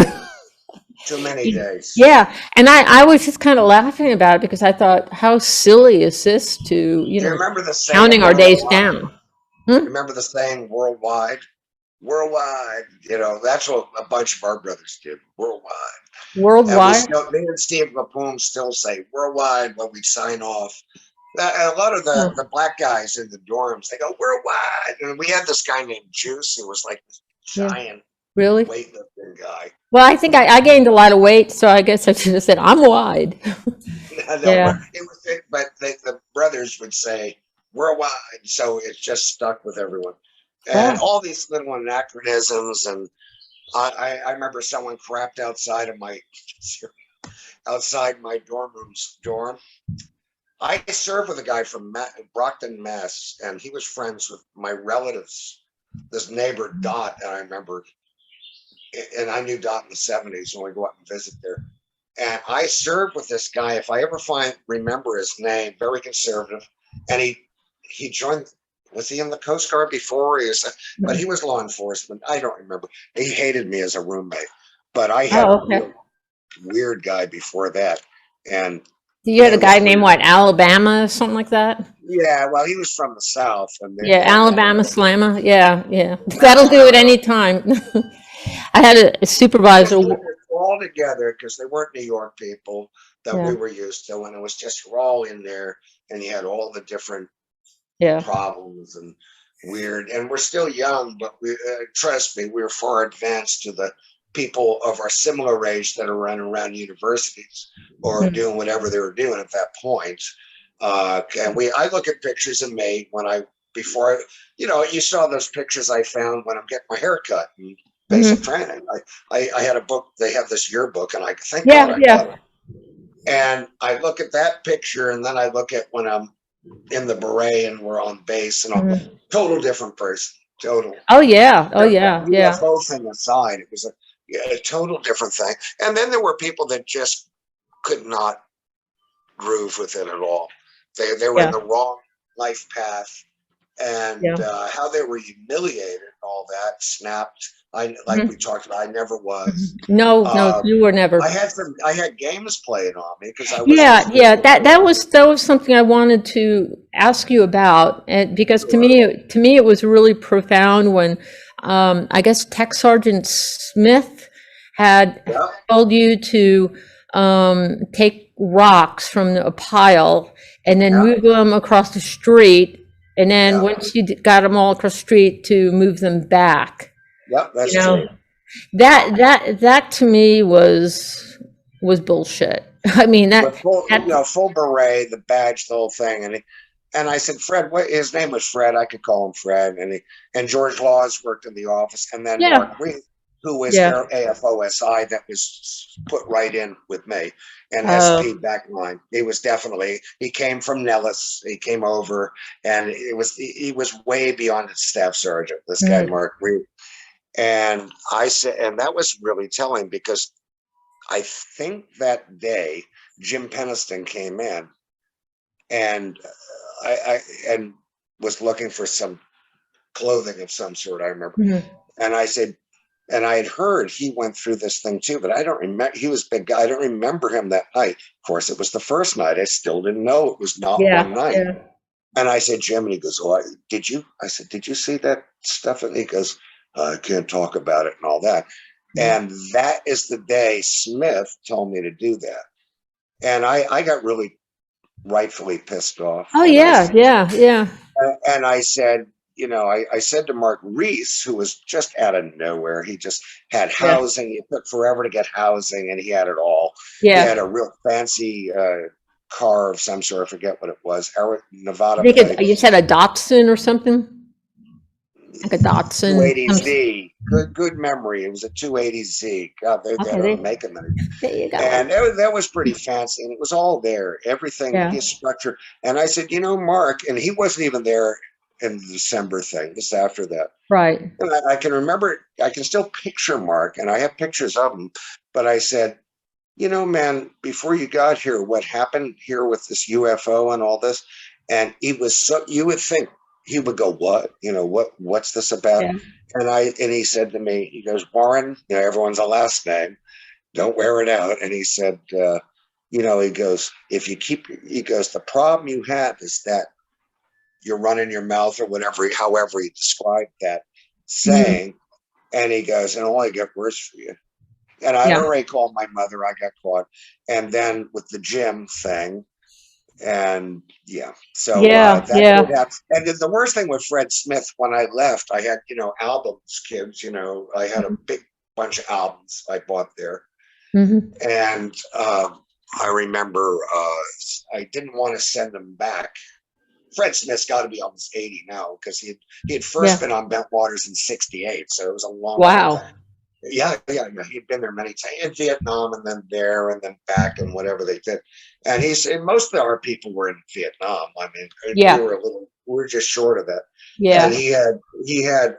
Too many days. Yeah, and I was just kind of laughing about it because I thought, how silly is this to, Do you remember the saying? counting our days worldwide? down? Remember the saying worldwide? Worldwide. That's what a bunch of our brothers did. Worldwide. And Worldwide? me and Steve Lapoom still say worldwide when we sign off. A lot of the black guys in the dorms, they go worldwide. And we had this guy named Juice who was like this Yeah. giant Really? weightlifting guy. Well, I think I gained a lot of weight, so I guess I should have said I'm wide. Yeah. But the brothers would say worldwide, so it just stuck with everyone. And all these little anachronisms, and I remember someone crapped outside my dorm. I served with a guy from Brockton, Mass, and he was friends with my relatives, this neighbor Dot, and I remember, and I knew Dot in the 70s when we go up and visit there. And I served with this guy, if I ever remember his name, very conservative, and he joined. Was he in the Coast Guard before? But he was law enforcement. I don't remember. He hated me as a roommate, but I had a real weird guy before that. And you had a guy named what, Alabama or something like that? Yeah, well, he was from the South. Yeah, Alabama Slammer. Yeah. That'll do it anytime. I had a supervisor. All together because they weren't New York people that we were used to, and it was just we're all in there, and you had all the different problems and weird. And we're still young, but trust me, we're far advanced to the people of our similar age that are running around universities or doing whatever they were doing at that point. And I look at pictures of me you saw those pictures I found when I'm getting my hair cut and basic training. I had a book, they have this yearbook, and I think got it. And I look at that picture, and then I look at when I'm in the beret and we're on base, and I'm a total different person. Total. Oh yeah. Both thing aside, it was a total different thing. And then there were people that just could not groove with it at all. They were in the wrong life path, and how they were humiliated and all that snapped. We talked about, I never was. No, you were never. I had games played on me because I was. That was something I wanted to ask you about, and because to me it was really profound when I guess Tech Sergeant Smith had told you to take rocks from a pile and then move them across the street, and then once you got them all across the street, to move them back. Yep, that's true. That to me was bullshit. I mean, With full, that full beret, the badge, the whole thing. And I said, Fred, what his name was Fred. I could call him Fred. And George Laws worked in the office. And then yeah, Mark Reed, who was yeah. AFOSI, that was put right in with me. And Oh, SP backline. He came from Nellis. He came over, and he was way beyond his staff sergeant, this guy, mm, Mark Reed. And I said, and that was really telling, because I think that day Jim Peniston came in, and and was looking for some clothing of some sort, I remember. mhm. And I said, and I had heard he went through this thing too, but I don't remember. He was a big guy. I don't remember him that night. Of course, it was the first night. I still didn't know it was not one Yeah, night. yeah. And I said, Jim, and he goes, "Oh, did you?" I said, "Did you see that stuff?" And he goes, "I can't talk about it and all that." Mm. And that is the day Smith told me to do that. And I got really rightfully pissed off. Oh And yeah, yeah, yeah. I said, I said to Mark Reese, who was just out of nowhere, he just had Yeah, housing. It took forever to get housing, and he had it all. He yeah. had a real fancy car of some sort. I forget what it was. Nevada I think plate. you said a Datsun or something, like a Datsun. 280Z. Good memory. It was a 280Z. God, they Okay, don't make them anymore. there you go. And that was pretty fancy, and it was all there. Everything, Yeah, his structure. And I said, Mark, and he wasn't even there in the December thing, just after that. right. And I can remember, I can still picture Mark, and I have pictures of him. But I said, man, before you got here, what happened here with this UFO and all this? And he was so, you would think he would go, what? What's this about? Yeah, And he said to me, he goes, Warren, everyone's a last name, don't wear it out. And he said, he goes, he goes, the problem you have is that you're running your mouth, or whatever, however he described that mhm, saying. And he goes, and only get worse for you. And I'd yeah, already called my mother. I got caught. And then with the gym thing, and yeah, so yeah, that yeah. did happen. And then the worst thing with Fred Smith, when I left, I had, albums, kids, I had a big bunch of albums I bought there. Hmm. And I remember I didn't want to send them back. Fred Smith's got to be almost 80 now, because he had first Yeah. been on Bentwaters in '68, so it was a long time. Wow. Yeah. He'd been there many times, in Vietnam, and then there, and then back, and whatever they did. And most of our people were in Vietnam. I mean, Yeah, we were just short of that. And yeah, he had.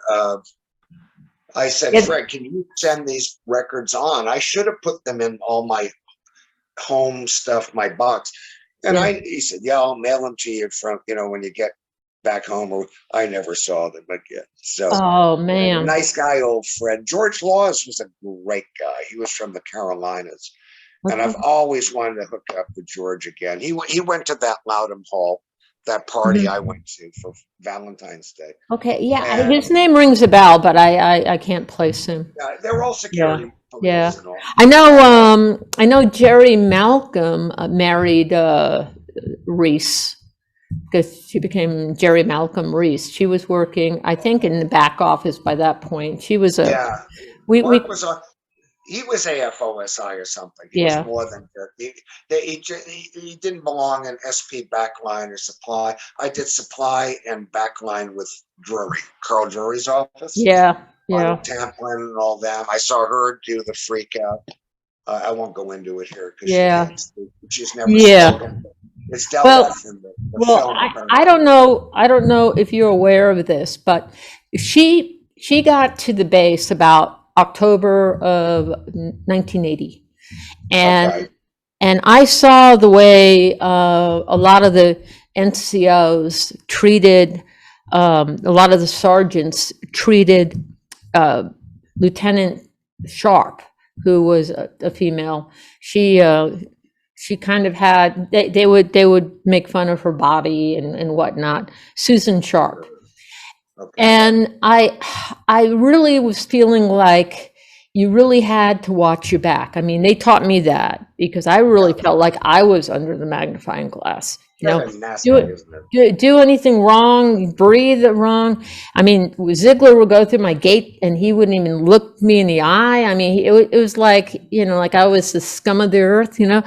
I said, yeah, Fred, can you send these records on? I should have put them in all my home stuff, my box. And yeah. he said, yeah, I'll mail them to you from, when you get back home. Or I never saw them again. So Oh man. nice guy, old Fred. George Laws was a great guy. He was from the Carolinas. And Okay. I've always wanted to hook up with George again. He went to that Loudon Hall, that party Mhm. I went to for Valentine's Day. Okay, yeah, And his name rings a bell, but I can't place him. they were all Yeah, security yeah. police and all. I know Jerry Malcolm married Reese, because she became Jerry Malcolm Reese. She was working, I think, in the back office by that point. She was Yeah. we Mark was he was AFOSI or something. He was yeah, more than he didn't belong in SP backline or supply. I did supply and backline with Drury, Carl Drury's office. yeah, On yeah, Tamplin and all them. I saw her do the freak out. I won't go into it here because yeah, she's never yeah. spoken. It's dealt Well, with in the well, film. I don't know. I don't know if you're aware of this, but she got to the base about October of 1980, Okay. and I saw the way a lot of the NCOs treated, a lot of the sergeants treated Lieutenant Sharp, who was a female. She kind of had, they would make fun of her body and whatnot. Susan Sharp. Okay. And I really was feeling like you really had to watch your back. I mean, they taught me that because I really felt like I was under the magnifying glass. You know, Kind of nasty, do it, isn't it? do anything wrong, breathe it wrong. I mean, Ziegler would go through my gate and he wouldn't even look me in the eye. I mean, it was like, you know, like I was the scum of the earth, you know?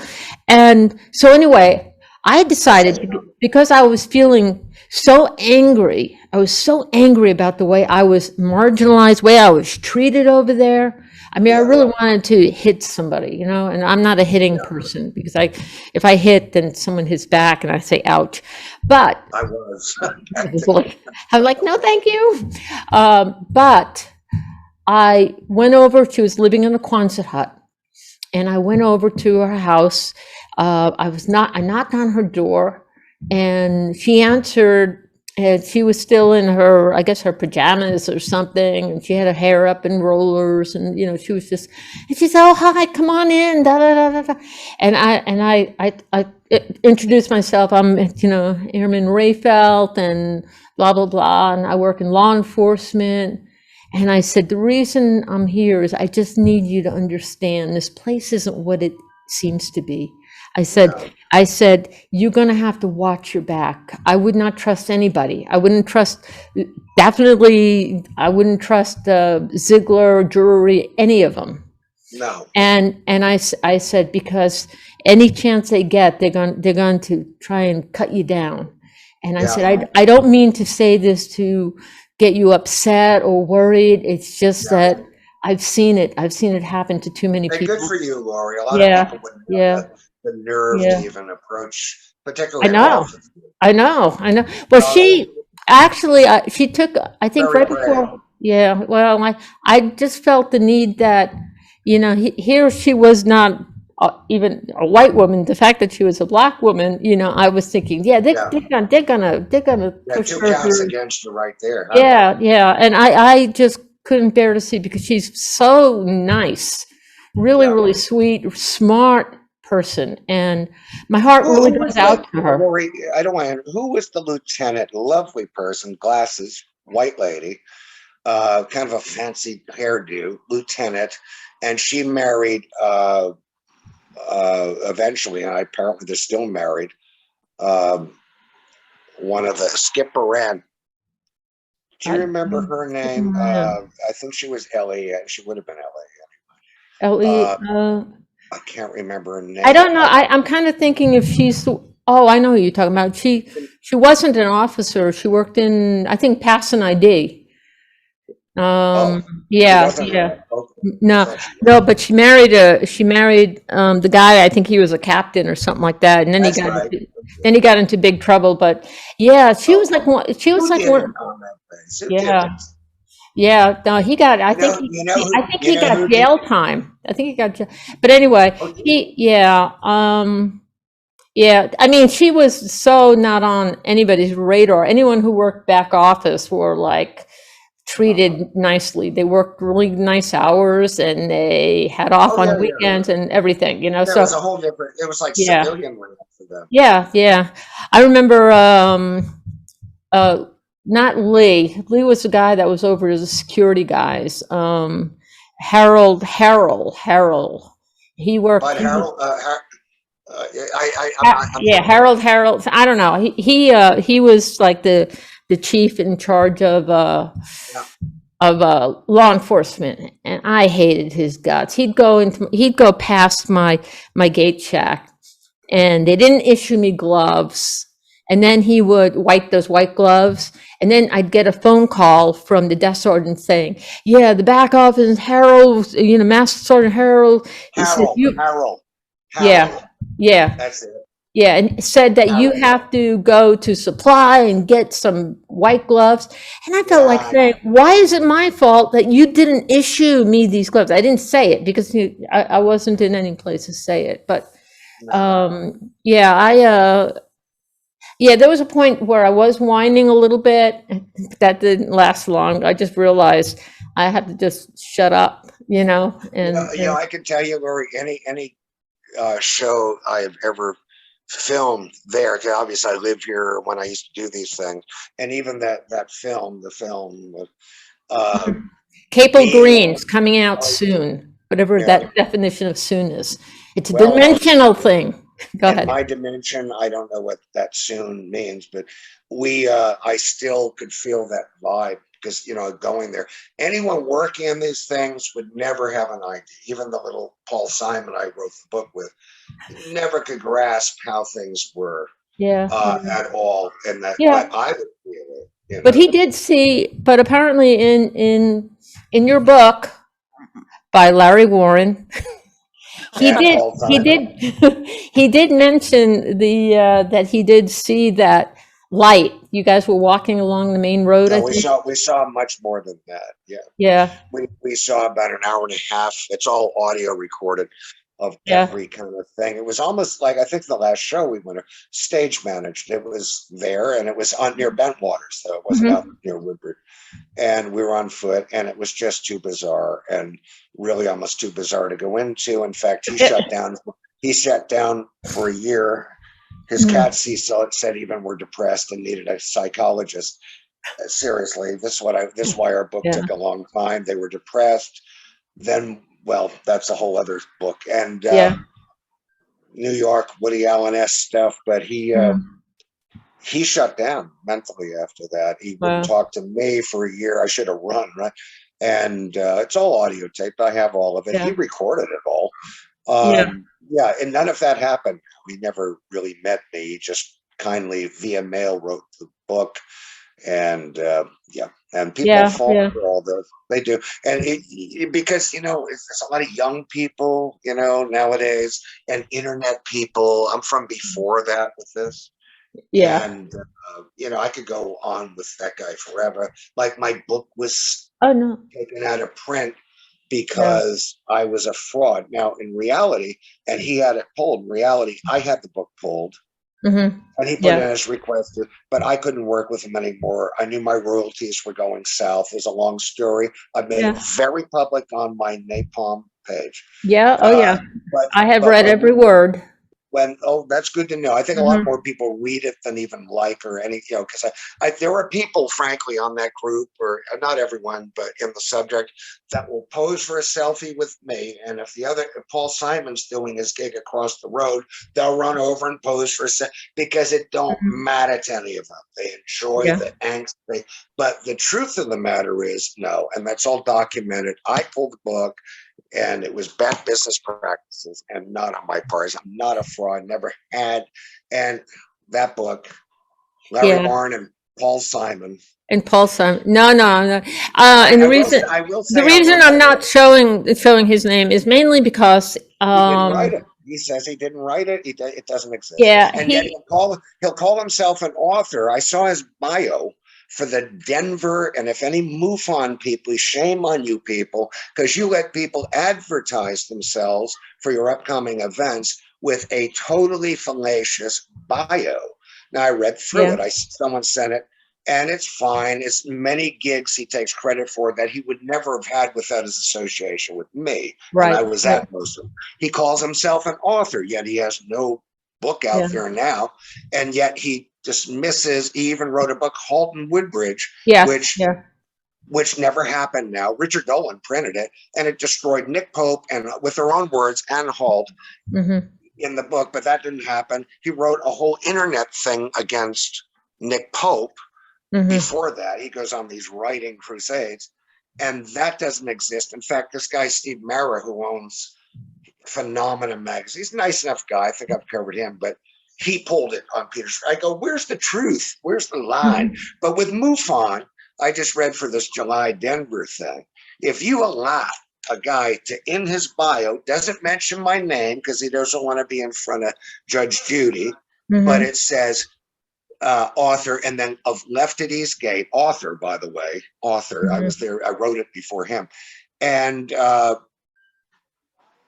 And so anyway, I decided because I was feeling so angry, I was so angry about the way I was marginalized, way I was treated over there. I mean, I Yeah. really wanted to hit somebody, you know, and I'm not a hitting person because if I hit, then someone hits back and I say, ouch. But I was. I'm like, no, thank you. But I went over, she was living in a Quonset hut, and I went over to her house. I knocked on her door, and she answered, and she was still in her, I guess, her pajamas or something, and she had her hair up in rollers, and you know, she was just, and she said, "Oh, hi, come on in." Da da da da da. And I introduced myself. I'm, you know, Airman Rayfelt, and blah blah blah, and I work in law enforcement. And I said, the reason I'm here is I just need you to understand this place isn't what it seems to be. I said, you're going to have to watch your back. I would not trust anybody. I wouldn't trust, definitely, I wouldn't trust Ziegler, Drury, any of them. No. And I said, because any chance they get, they're going to try and cut you down. And I said, I don't mean to say this to get you upset or worried. It's just that I've seen it happen to too many Hey, people. good for you, Lori. A lot Yeah, of people wouldn't have the nerve yeah. to even approach, particularly I know. officers. I know. Well, she actually, she took, I think Very right brave. before, yeah, well, I just felt the need that, you know, here she was not even a white woman. The fact that she was a black woman, you know, I was thinking, yeah, they're gonna Yeah, push 2 her counts through. against you right there. Huh? Yeah, and I just couldn't bear to see because she's so nice, really sweet, smart person, and my heart really goes out to her. Lori, I don't want to. Who was the lieutenant? Lovely person, glasses, white lady, kind of a fancy hairdo, lieutenant, and she married eventually, and apparently they're still married. One of the Skip Moran. Do you remember her name? I think she was Ellie. She would have been Ellie. I can't remember her name. I don't know. I'm kind of thinking if she's. Oh, I know who you're talking about. She wasn't an officer. She worked in, I think, Pass and ID. Yeah. No, but she married the guy. I think he was a captain or something like that, and then he got into big trouble. But yeah, she was like one. Yeah. No, he got. I think he got jail time. I think he got jail. But anyway, yeah. I mean, she was so not on anybody's radar. Anyone who worked back office were like treated nicely. They worked really nice hours and they had off on weekends and everything, you know. So it was a whole different, it was like civilian work for them. Yeah. I remember not Lee. Lee was the guy that was over the security guys. Harold. He worked. But Harold, Harold. I don't know. He was like the chief in charge of law enforcement, and I hated his guts. He'd go past my gate shack, and they didn't issue me gloves, and then he would wipe those white gloves, and then I'd get a phone call from the desk sergeant saying, "Yeah, the back office, Harold, you know, Master Sergeant Harold." Harold. Yeah. That's it. Yeah, and said that you have to go to supply and get some white gloves. And I felt like saying, why is it my fault that you didn't issue me these gloves? I didn't say it because I wasn't in any place to say it. But there was a point where I was whining a little bit. That didn't last long. I just realized I had to just shut up, you know. And I can tell you, Lori, any show I have ever filmed there. Obviously, I live here when I used to do these things, and even the film, Capel Me- Green's coming out Oh, soon, whatever yeah. that definition of soon is. It's a Well, dimensional thing. Go in ahead. my dimension, I don't know what that soon means, but I still could feel that vibe because, going there, anyone working in these things would never have an idea. Even the little Paul Simon I wrote the book with never could grasp how things were Yeah. at all. And that, Yeah. but I would feel it, But he did see, but apparently in your book by Larry Warren, he and did Paul he Simon. did he did mention that he did see that light. You guys were walking along the main road, No, I we think. saw much more than that. Yeah. Yeah. We saw about an hour and a half. It's all audio recorded of Yeah. every kind of thing. It was almost like, I think the last show we went to stage managed. It was there and it was on near Bentwater, so it wasn't out near Woodbridge. And we were on foot and it was just too bizarre and really almost too bizarre to go into. In fact, he shut down for a year. His cats, he said even were depressed and needed a psychologist. Seriously, this is why our book Yeah. took a long time. They were depressed. Then, well, that's a whole other book. And Yeah. New York, Woody Allen-esque stuff, but he shut down mentally after that. He wouldn't Wow. talk to me for a year. I should have run, right? And it's all audio taped. I have all of it. Yeah. He recorded it all. Yeah. Yeah, and none of that happened. He never really met me. He just kindly via mail wrote the book. And and people fall for all this. They do. And because, there's a lot of young people, nowadays, and internet people. I'm from before that with this. Yeah. And, I could go on with that guy forever. Like my book was Oh no. taken out of print because I was a fraud. Now, in reality, and he had it pulled. In reality, I had the book pulled. Mm-hmm. And he put in his request, but I couldn't work with him anymore. I knew my royalties were going south. There's a long story. I made it very public on my Napalm page. Yeah. Oh yeah. But I have read every word. That's good to know. I think a lot more people read it than even like or any, because there are people, frankly, on that group, or not everyone, but in the subject, that will pose for a selfie with me. And if Paul Simon's doing his gig across the road, they'll run over and pose for a selfie because it don't matter to any of them. They enjoy the angst. But the truth of the matter is no, and that's all documented. I pulled the book. And it was bad business practices and not on my part. I'm not a fraud, never had. And that book, Larry Warren and Paul Simon. And Paul Simon. No. And the reason I'm not showing his name is mainly because he didn't write it. He says he didn't write it. It doesn't exist. Yeah. And yet he'll call himself an author. I saw his bio for the Denver, and if any MUFON people, shame on you people, because you let people advertise themselves for your upcoming events with a totally fallacious bio. Now, I read through it. Someone sent it, and it's fine. It's many gigs he takes credit for that he would never have had without his association with me. Right. And I was at most of them. He calls himself an author, yet he has no book out there now, and yet he dismisses. He even wrote a book, Halt in Woodbridge, which never happened. Now Richard Dolan printed it, and it destroyed Nick Pope, and with their own words, and Halt in the book. But that didn't happen. He wrote a whole internet thing against Nick Pope. Before that, he goes on these writing crusades, and that doesn't exist. In fact, this guy Steve Mara, who owns Phenomena magazine, he's a nice enough guy. I think I've covered him, but he pulled it on Peter's. I go, where's the truth? Where's the line? But with MUFON, I just read for this July Denver thing. If you allow a guy to, in his bio, doesn't mention my name because he doesn't want to be in front of Judge Judy, but it says author, and then of Left at Eastgate, author, by the way, author. I was there. I wrote it before him. And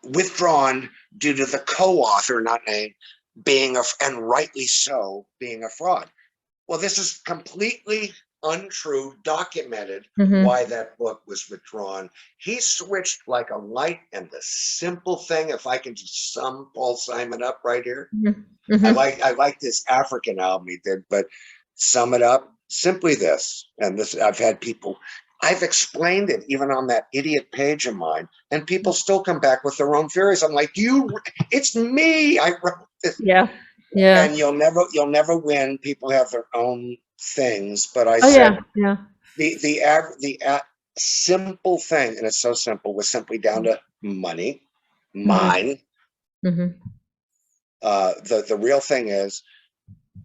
withdrawn due to the co-author, not named, and rightly so, being a fraud. Well, this is completely untrue, documented why that book was withdrawn. He switched like a light, and the simple thing, if I can just sum Paul Simon up right here, I like this African album he did, but sum it up, simply this, and this, I've had people I've explained it even on that idiot page of mine, and people still come back with their own theories. I'm like, it's me. I wrote this. Yeah, yeah. And you'll never win. People have their own things, but I Oh, said yeah, yeah. the simple thing, and it's so simple, was simply down to money, mine. Mhm. The real thing is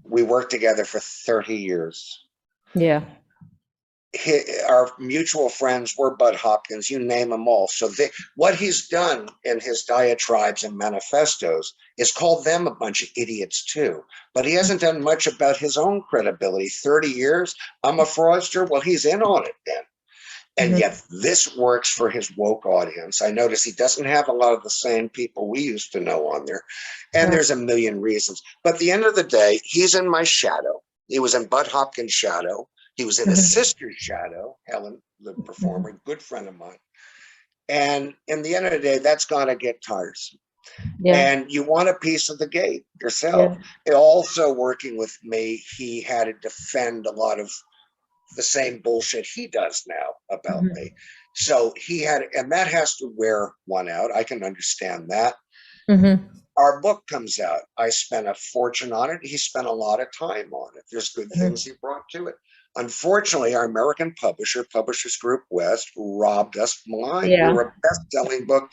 we worked together for 30 years. Yeah. Our mutual friends were Bud Hopkins, you name them all. So what he's done in his diatribes and manifestos is called them a bunch of idiots too. But he hasn't done much about his own credibility. 30 years, I'm a fraudster. Well, he's in on it then. And yet this works for his woke audience. I notice he doesn't have a lot of the same people we used to know on there. And there's a million reasons. But at the end of the day, he's in my shadow. He was in Bud Hopkins' shadow. He was in his sister's shadow, Helen, the performer, good friend of mine. And in the end of the day, that's gonna get tiresome. Yeah. And you want a piece of the gate yourself. Also working with me, he had to defend a lot of the same bullshit he does now about me. So he had, and that has to wear one out. I can understand that. Our book comes out. I spent a fortune on it. He spent a lot of time on it. There's good things he brought to it. Unfortunately, our American publisher, Publishers Group West, robbed us blind. We were a best-selling book.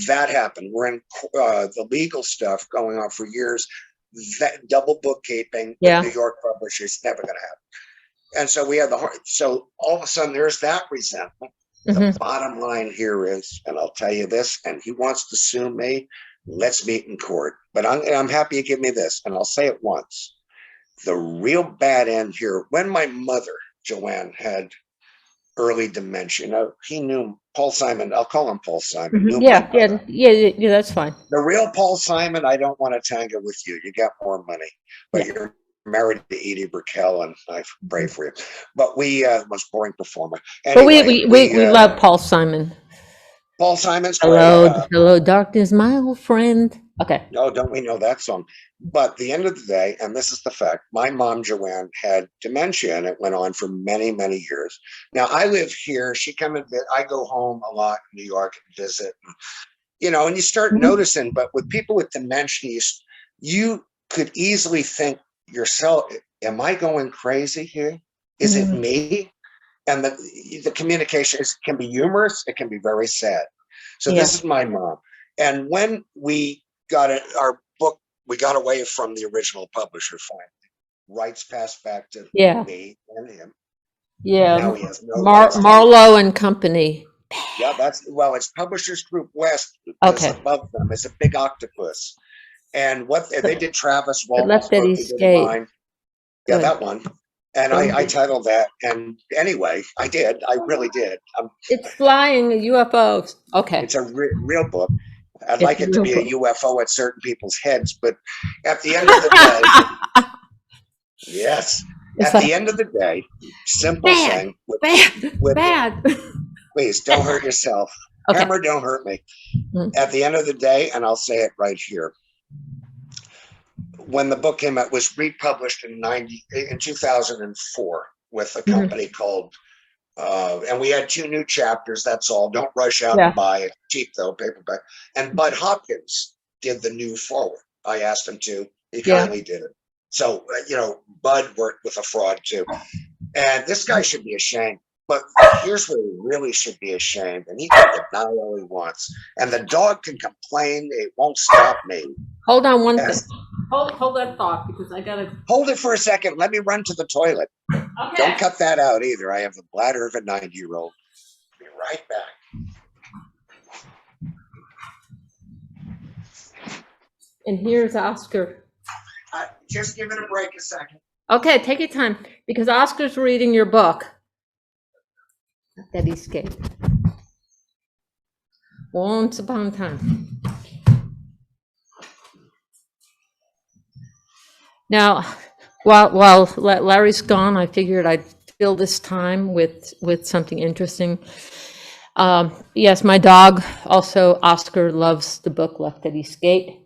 That happened. We're in the legal stuff going on for years. That double bookkeeping with New York publishers, never going to happen. And so we had so all of a sudden there's that resentment. The bottom line here is, and I'll tell you this, and he wants to sue me, let's meet in court. But I'm happy you give me this, and I'll say it once. The real bad end here, when my mother, Joanne, had early dementia, he knew Paul Simon, I'll call him Paul Simon. Yeah, that's fine. The real Paul Simon, I don't want to tango with you. You got more money, but you're married to Edie Brickell, and I pray for you. But we most boring performer. Anyway, but we love Paul Simon. Paul Simon's hello, darkness, my old friend. Okay. No, don't we know that song? But at the end of the day, and this is the fact, my mom, Joanne, had dementia, and it went on for many, many years. Now, I live here. She come and I go home a lot in New York and visit. And you start noticing, but with people with dementia, you could easily think yourself, am I going crazy here? Is it me? And the communication can be humorous. It can be very sad. So this is my mom. And when we got our book, we got away from the original publisher finally. Rights passed back to me and him. Yeah. Now he has no Marlowe and Company. Yeah, it's Publishers Group West. Okay. Above them is a big octopus. And what they did, Travis Walton's book, he did mine. Yeah, that one. And I titled that. And anyway, I did. I really did. It's flying UFOs. Okay. It's a real book. I'd like it to be a UFO at certain people's heads, but at the end of the day, yes. At the end of the day, simple thing. Bad. Please don't hurt yourself. Okay. Hammer, don't hurt me. At the end of the day, and I'll say it right here. When the book came out, it was republished in 2004 with a company called, and we had 2 new chapters. That's all. Don't rush out and buy it. Cheap though, paperback. And Bud Hopkins did the new forward. I asked him to. He kindly did it. So Bud worked with a fraud too, and this guy should be ashamed. But here's where he really should be ashamed, and he can deny all he wants. And the dog can complain; it won't stop me. Hold on one second. Hold that thought, because I gotta hold it for a second. Let me run to the toilet. Okay. Don't cut that out either. I have the bladder of a 90-year-old. Be right back. And here's Oscar. Just give it a break a second. Okay, take your time, because Oscar's reading your book. That escaped. Once upon a time. Now, while Larry's gone, I figured I'd fill this time with something interesting. Yes, my dog, also Oscar, loves the book Left at Eastgate.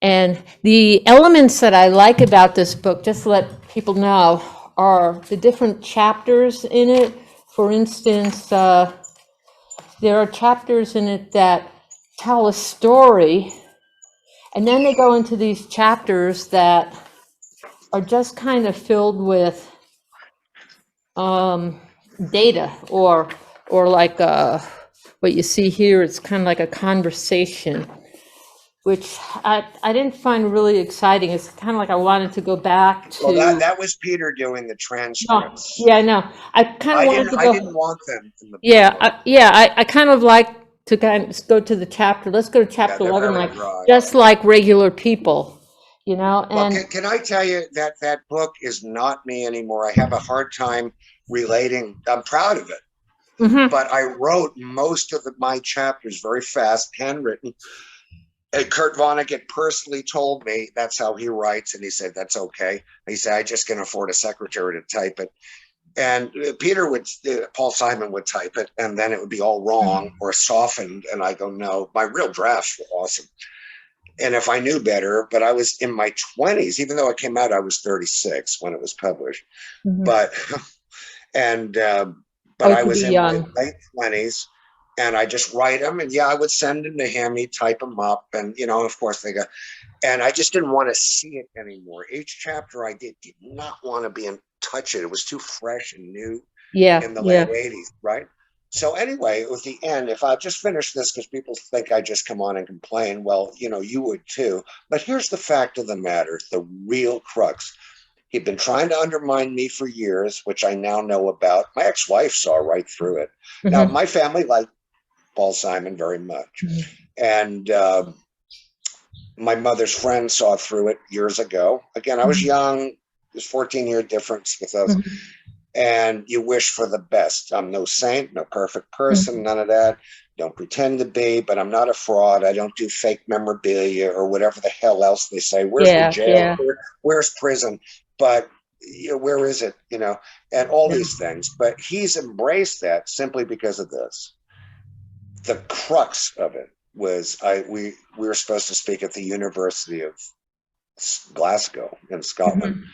And the elements that I like about this book, just to let people know, are the different chapters in it for instance, there are chapters in it that tell a story, and then they go into these chapters that are just kind of filled with data, or like what you see here, it's kind of like a conversation, which I didn't find really exciting. It's kind of like I wanted to go back to. Well, that was Peter doing the No, transcripts. yeah, I know. I kind of wanted to I go. didn't want them in the Yeah, book. I kind of like to kind of go to the chapter. Let's go to Yeah, chapter they're 11, very like dry. just like regular people, you know. Well, And can I tell you that that book is not me anymore? I have a hard time relating. I'm proud of it, mhm, but I wrote most of my chapters very fast, handwritten. And Kurt Vonnegut personally told me that's how he writes, and he said that's okay. He said I just can afford a secretary to type it, and Paul Simon would type it, and then it would be all wrong or softened, and I go, no, my real drafts were awesome. And if I knew better, but I was in my 20s, even though it came out, I was 36 when it was published. mhm. But and but Oh, I to was be in my young. late 20s, and I just write them, and yeah, I would send them to him. He'd type them up, and of course they go. And I just didn't want to see it anymore. Each chapter I did not want to be in touch it. It was too fresh and new Yeah, in the yeah. late 80s, right? So anyway, with the end, if I just finish this because people think I just come on and complain, well, you would too. But here's the fact of the matter, the real crux. He'd been trying to undermine me for years, which I now know about. My ex-wife saw right through it. Now, Mhm, my family liked Paul Simon very much. mhm, And my mother's friend saw through it years ago. Again, I was mhm, young. There's 14-year difference with us. mhm, And you wish for the best. I'm no saint, no perfect person, mhm. none of that. Don't pretend to be, but I'm not a fraud. I don't do fake memorabilia or whatever the hell else they say. Where's the Yeah, jail? yeah, Where's prison? But where is it? And all yeah. these things. But he's embraced that simply because of this. The crux of it was we were supposed to speak at the University of Glasgow in Scotland Mhm.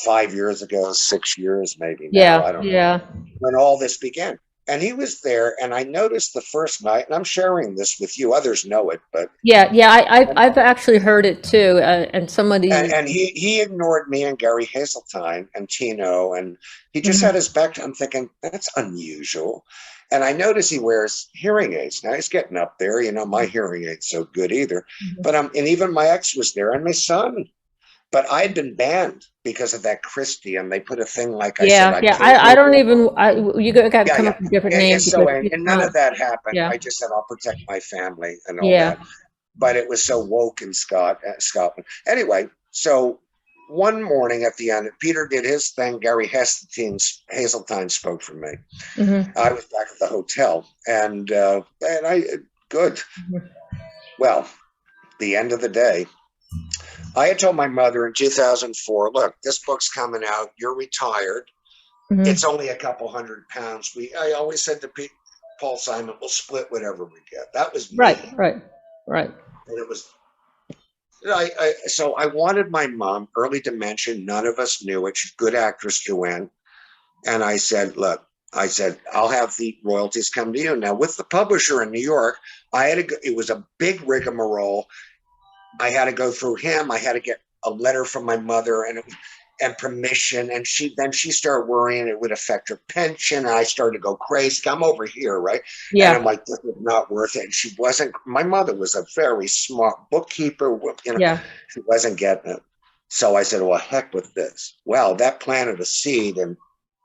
5 years ago, 6 years maybe now. Yeah, I don't know yeah, when all this began. And he was there, and I noticed the first night, and I'm sharing this with you. Others know it, but yeah, yeah. I've actually heard it too, and somebody. and he ignored me and Gary Hazeltine and Tino, and he just had Mhm, his back. I'm thinking that's unusual. And I notice he wears hearing aids. Now he's getting up there. My hearing aid's so good either. mhm. But and even my ex was there, and my son. But I'd been banned because of that Christie, and they put a thing like I said Yeah, I yeah. can't I go. don't even. You got to Yeah, come yeah, up with a different yeah. name So because and it's none not. of that happened. Yeah, I just said I'll protect my family and all yeah. that. But it was so woke in Scotland. Anyway, so one morning at the end, Peter did his thing. Gary Hazeltine spoke for me. Mhm, I was back at the hotel, and I good. mhm, Well, the end of the day, I had told my mother in 2004, look, this book's coming out. You're retired. mhm. It's only a couple £100. I always said to Paul Simon, we'll split whatever we get. That was Right, me. right, right. And it was, so I wanted my mom, early dementia. None of us knew it. She's a good actress, Joanne. And I said, look, I'll have the royalties come to you. Now, with the publisher in New York, it was a big rigmarole. I had to go through him. I had to get a letter from my mother and permission. And she started worrying it would affect her pension. And I started to go crazy. I'm over here, right? And I'm Yeah, like, this is not worth it. And she wasn't. My mother was a very smart bookkeeper. yeah. She wasn't getting it. So I said, well, heck with this. Well, that planted a seed in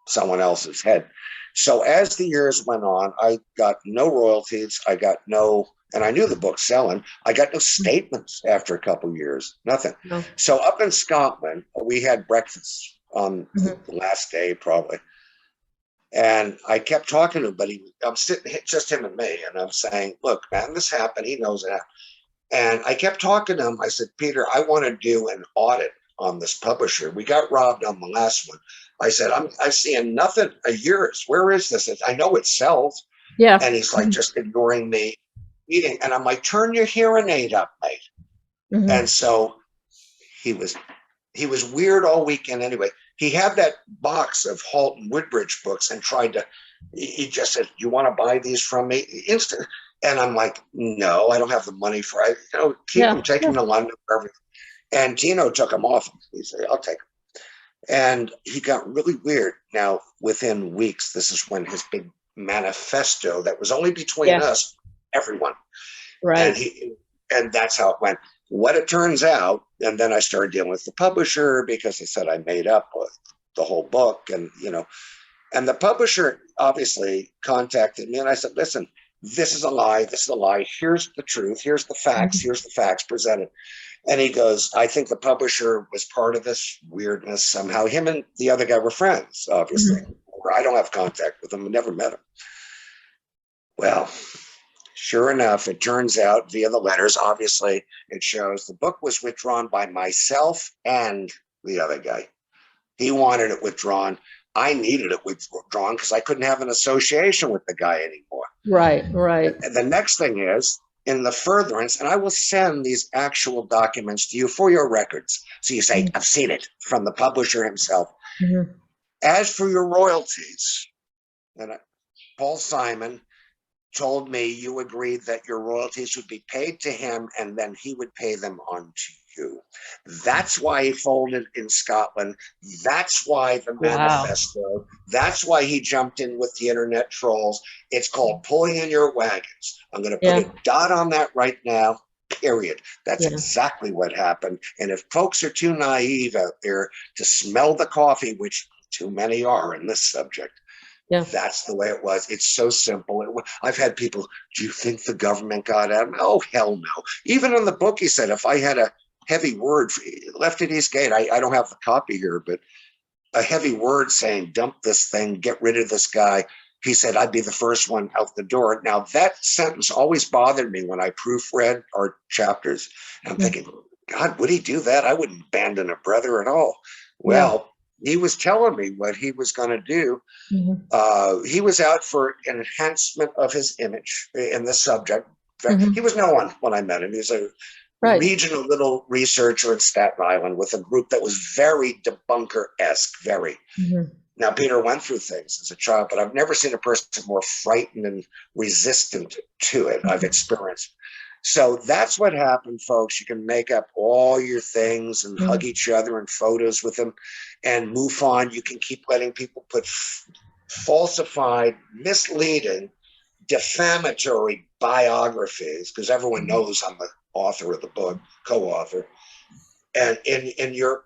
someone else's head. So as the years went on, I got no royalties. I got no, and I knew the book's selling. I got no statements after a couple of years, nothing. No. So up in Scotland, we had breakfast on the Mhm, last day probably. And I kept talking to him, but I'm sitting, just him and me. And I'm saying, look, man, this happened. He knows that. And I kept talking to him. I said, Peter, I want to do an audit on this publisher. We got robbed on the last one. I said, I'm seeing nothing a year's. Where is this? I know it sells. yeah. And he's like Mhm, just ignoring me eating. And I'm like, turn your hearing aid up, mate. And mhm, so he was weird all weekend anyway. He had that box of Halton Woodbridge books and tried to He just said, "You want to buy these from me?" Instant. And I'm like, "No, I don't have the money for it. You know, keep Yeah, them, take them to London for everything." And Tino took them off. He said, "I'll take them." And he got really weird. Now, within weeks, this is when his big manifesto that was only between yeah, us, everyone, and right. that's how it went. What it turns out, and then I started dealing with the publisher because they said I made up the whole book, and and the publisher obviously contacted me, and I said, "Listen, this is a lie. This is a lie. Here's the truth. Here's the facts. Mhm. Here's the facts presented." And he goes, "I think the publisher was part of this weirdness somehow. Him and the other guy were friends, obviously. Mhm. I don't have contact with him. I never met him." Well, sure enough, it turns out via the letters, obviously, it shows the book was withdrawn by myself and the other guy. He wanted it withdrawn. I needed it withdrawn because I couldn't have an association with the guy anymore. Right, right. And the next thing is in the furtherance, and I will send these actual documents to you for your records. So you say, "I've seen it from the publisher himself." Mhm. As for your royalties, and Paul Simon told me you agreed that your royalties would be paid to him and then he would pay them on to you. That's why he folded in Scotland. That's why the Wow. manifesto. That's why he jumped in with the internet trolls. It's called pulling in your wagons. I'm going to put Yeah, a dot on that right now. Period. That's yeah, exactly what happened. And if folks are too naive out there to smell the coffee, which too many are in this subject, yeah. that's the way it was. It's so simple. I've had people, "Do you think the government got at him?" Oh, hell no. Even in the book, he said, if I had a heavy word left at Eastgate, I don't have the copy here, but a heavy word saying, "Dump this thing, get rid of this guy," he said, I'd be the first one out the door. Now, that sentence always bothered me when I proofread our chapters. And I'm Yeah, thinking, God, would he do that? I wouldn't abandon a brother at all. yeah. Well, he was telling me what he was going to do. Mhm. He was out for an enhancement of his image in the subject. In fact, he Mhm. was no one when I met him. He was a Right. regional little researcher in Staten Island with a group that was very debunker-esque, very. Mhm. Now, Peter went through things as a child, but I've never seen a person more frightened and resistant to it. I've Mhm. experienced. So that's what happened, folks. You can make up all your things and hug Mhm. each other and photos with them and move on. You can keep letting people put falsified, misleading, defamatory biographies, because everyone knows I'm the author of the book, co-author, and in your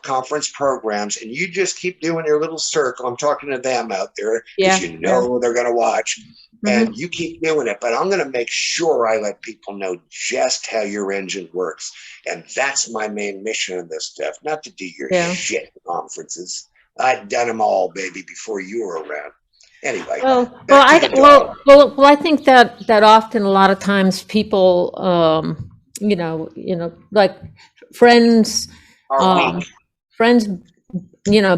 conference programs, and you just keep doing your little circle. I'm talking to them out there because Yeah, you yeah. know they're going to watch, and Mhm. you keep doing it. But I'm going to make sure I let people know just how your engine works, and that's my main mission in this stuff. Not to do your Yeah. shit conferences. I'd done them all, baby, before you were around. Anyway, back to I the dog. well, I think that often a lot of times people, like friends, Are um, weak. friends,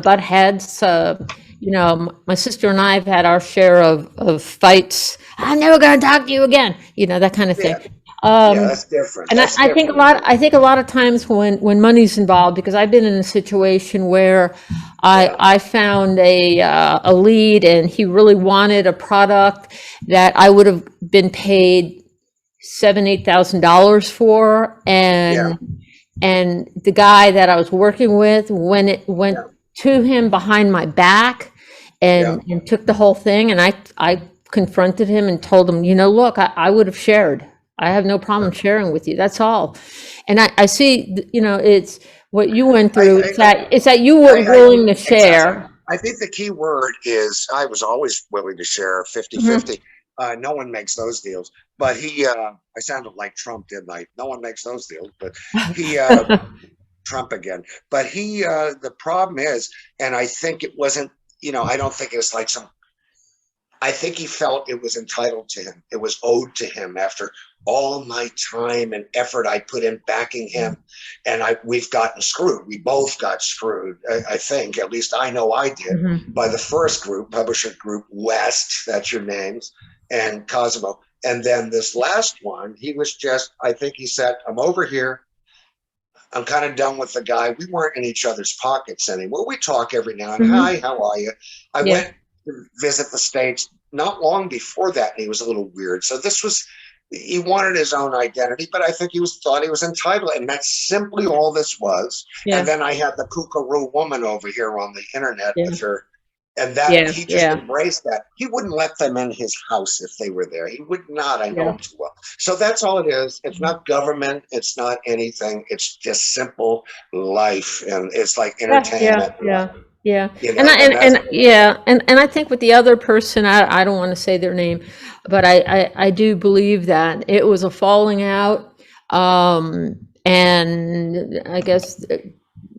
butt heads. My sister and I have had our share of fights. I'm never going to talk to you again. That kind of thing. Yeah, yeah, Um, that's different. and That's I think a different. lot. I think a lot of times when money's involved, because I've been in a situation where Yeah, I found a lead, and he really wanted a product that I would have been paid $7,000-8,000 for, yeah, and the guy that I was working with, when it went yeah, to him behind my back, yeah. and took the whole thing, and I confronted him and told him, look, I would have shared. I have no problem sharing with you. That's all. And I see, it's what you went I, through. It's that you were I willing to exactly. share. I think the key word is I was always willing to share 50 Mhm. 50. No one makes those deals, but I sounded like Trump, didn't I? No one makes those deals, but he, Trump again, but the problem is, and I think it wasn't, I don't think it's like I think he felt it was entitled to him. It was owed to him after all my time and effort I put in backing him. And we've gotten screwed. We both got screwed. I think, at least I know I did, Mhm. by the first group, publisher group, West, that's your names, and Cosmo. And then this last one, he was just, I think he said, I'm over here. I'm kind of done with the guy. We weren't in each other's pockets anymore. We talk every now and then. Mhm. Hi, how are you? I Yeah. went to visit the States not long before that, and he was a little weird. So this was, he wanted his own identity, but I think thought he was entitled, and that's simply all this was. Yeah. And then I had the kookaroo woman over here on the internet Yeah. with her, and that Yeah, he just yeah. embraced that. He wouldn't let them in his house if they were there. He would not. I know Yeah. him too well. So that's all it is. It's not government. It's not anything. It's just simple life, and it's like entertainment. Yeah. You know, And and that's and I think with the other person, I don't want to say their name, but I do believe that it was a falling out. And I guess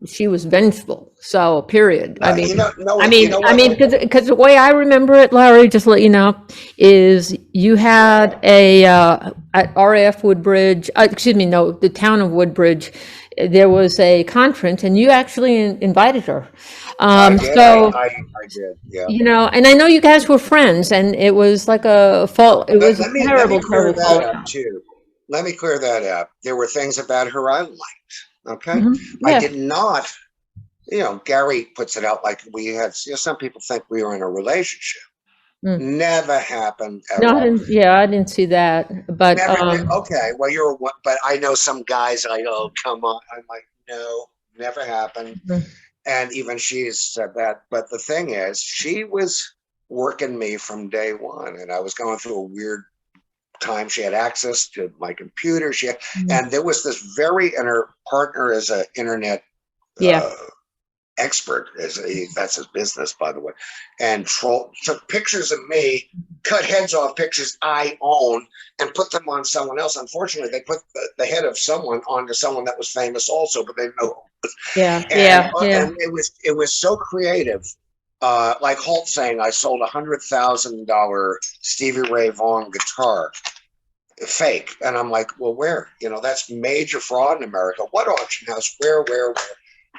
she was vengeful. So period. I mean, you know, no, I you mean, know I what? mean, because the way I remember it, Larry, just to let you know, is you had at RAF Woodbridge, excuse me, no, the town of Woodbridge, there was a conference, and you actually invited her. I did. So I did. Yeah. you know, and I know you guys were friends, and it was like a fault. It was a Let me terrible, clear terrible that fault. up too. Let me clear that up. There were things about her I liked. Okay. I Yeah. did not, Gary puts it out like we had, some people think we were in a relationship. Never happened at No, all. I didn't see that, but Never did. Okay. Well, but I know some guys like, oh, come on. I'm like, no, never happened. And even she's said that. But the thing is, she was working me from day one, and I was going through a weird time. She had access to my computer. And there was this and her partner is an internet expert. That's his business, by the way. And took pictures of me, cut heads off pictures I own, and put them on someone else. Unfortunately, they put the head of someone onto someone that was famous also, but they know. Yeah. And it was so creative. Like Holt saying, I sold $100,000 Stevie Ray Vaughan guitar, fake, and I'm like, well, where? That's major fraud in America. What auction house? Where?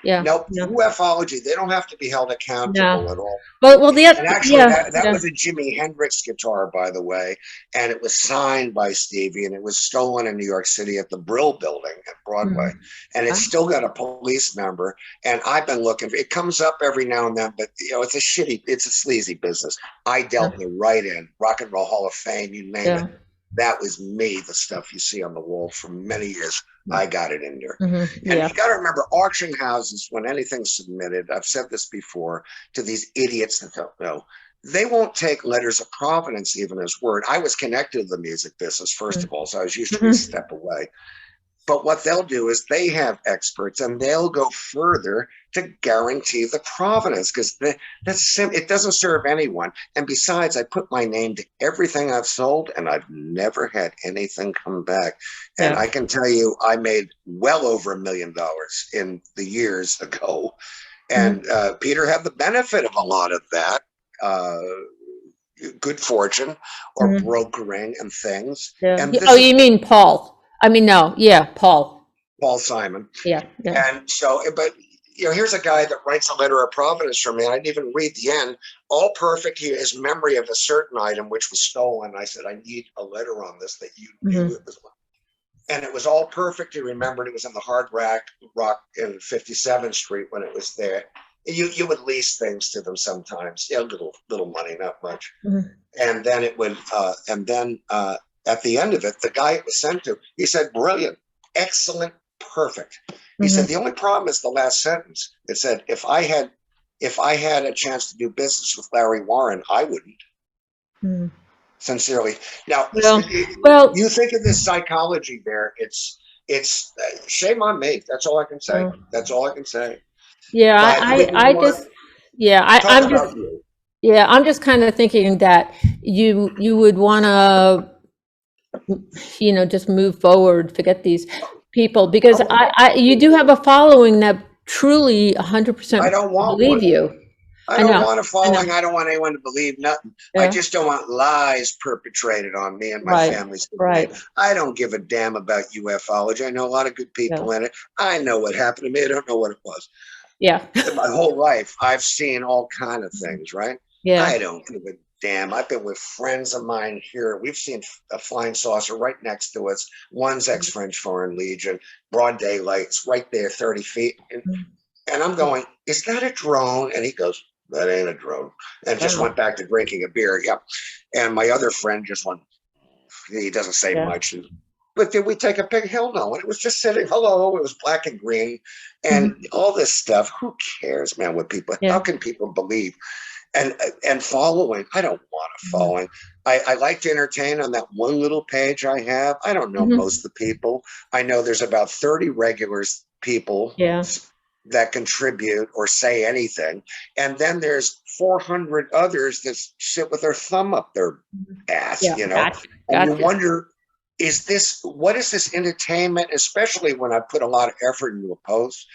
Yeah. Nope. Ufology. They don't have to be held accountable at all. Well, the And actually, that was a Jimi Hendrix guitar, by the way, and it was signed by Stevie, and it was stolen in New York City at the Brill Building at Broadway, and it's still got a police number. And I've been looking for it. Comes up every now and then, but it's a sleazy business. I dealt me right in Rock and Roll Hall of Fame, you name it. That was me. The stuff you see on the wall for many years, I got it in there. And you got to remember, auction houses, when anything's submitted, I've said this before to these idiots that don't know, they won't take letters of provenance even as word. I was connected to the music business, first of all, so I was usually a step away. But what they'll do is they have experts, and they'll go further to guarantee the provenance, because it doesn't serve anyone. And besides, I put my name to everything I've sold, and I've never had anything come back. And I can tell you, I made well over $1 million in the years ago. And Peter had the benefit of a lot of that. Good fortune or brokering and things. And you mean Paul? I mean, no, Paul Simon. Yeah. And so, but here's a guy that writes a letter of provenance for me. I didn't even read the end. All perfect. His memory of a certain item which was stolen. I said, I need a letter on this that you knew it was. And it was all perfect. He remembered it was in the Hard Rock in 57th Street when it was there. You would lease things to them sometimes, little money, not much. And then it would, at the end of it, the guy it was sent to, he said, brilliant, excellent, perfect. He said, the only problem is the last sentence. It said, if I had a chance to do business with Larry Warren, I wouldn't. Sincerely. Now, you think of this psychology there. It's shame on me. That's all I can say. That's all I can say. Yeah, I'm just kind of thinking that you would want to, just move forward, forget these people, because you do have a following that truly 100% believe you. I don't want a following. I don't want anyone to believe nothing. I just don't want lies perpetrated on me and my family's. I don't give a damn about ufology. I know a lot of good people in it. I know what happened to me. I don't know what it was. Yeah. My whole life, I've seen all kind of things, right? Yeah. I don't give a damn. I've been with friends of mine here. We've seen a flying saucer right next to us. One's ex-French Foreign Legion, broad daylight. It's right there, 30 feet. And I'm going, is that a drone? And he goes, that ain't a drone. And just Wow. went back to drinking a beer. Yeah. And my other friend just went, he doesn't say Yeah. much. But did we take a pig? Hell no. And it was just sitting, hello, it was black and green and all this stuff. Who cares, man, what people, Yeah. how can people believe? And following, I don't want to following. I like to entertain on that one little page I have. I don't know most of the people. I know there's about 30 regular people Yeah. that contribute or say anything. And then there's 400 others that sit with their thumb up their ass, Yeah. you know, Gotcha. and you Gotcha. wonder, what is this entertainment, especially when I put a lot of effort into a post.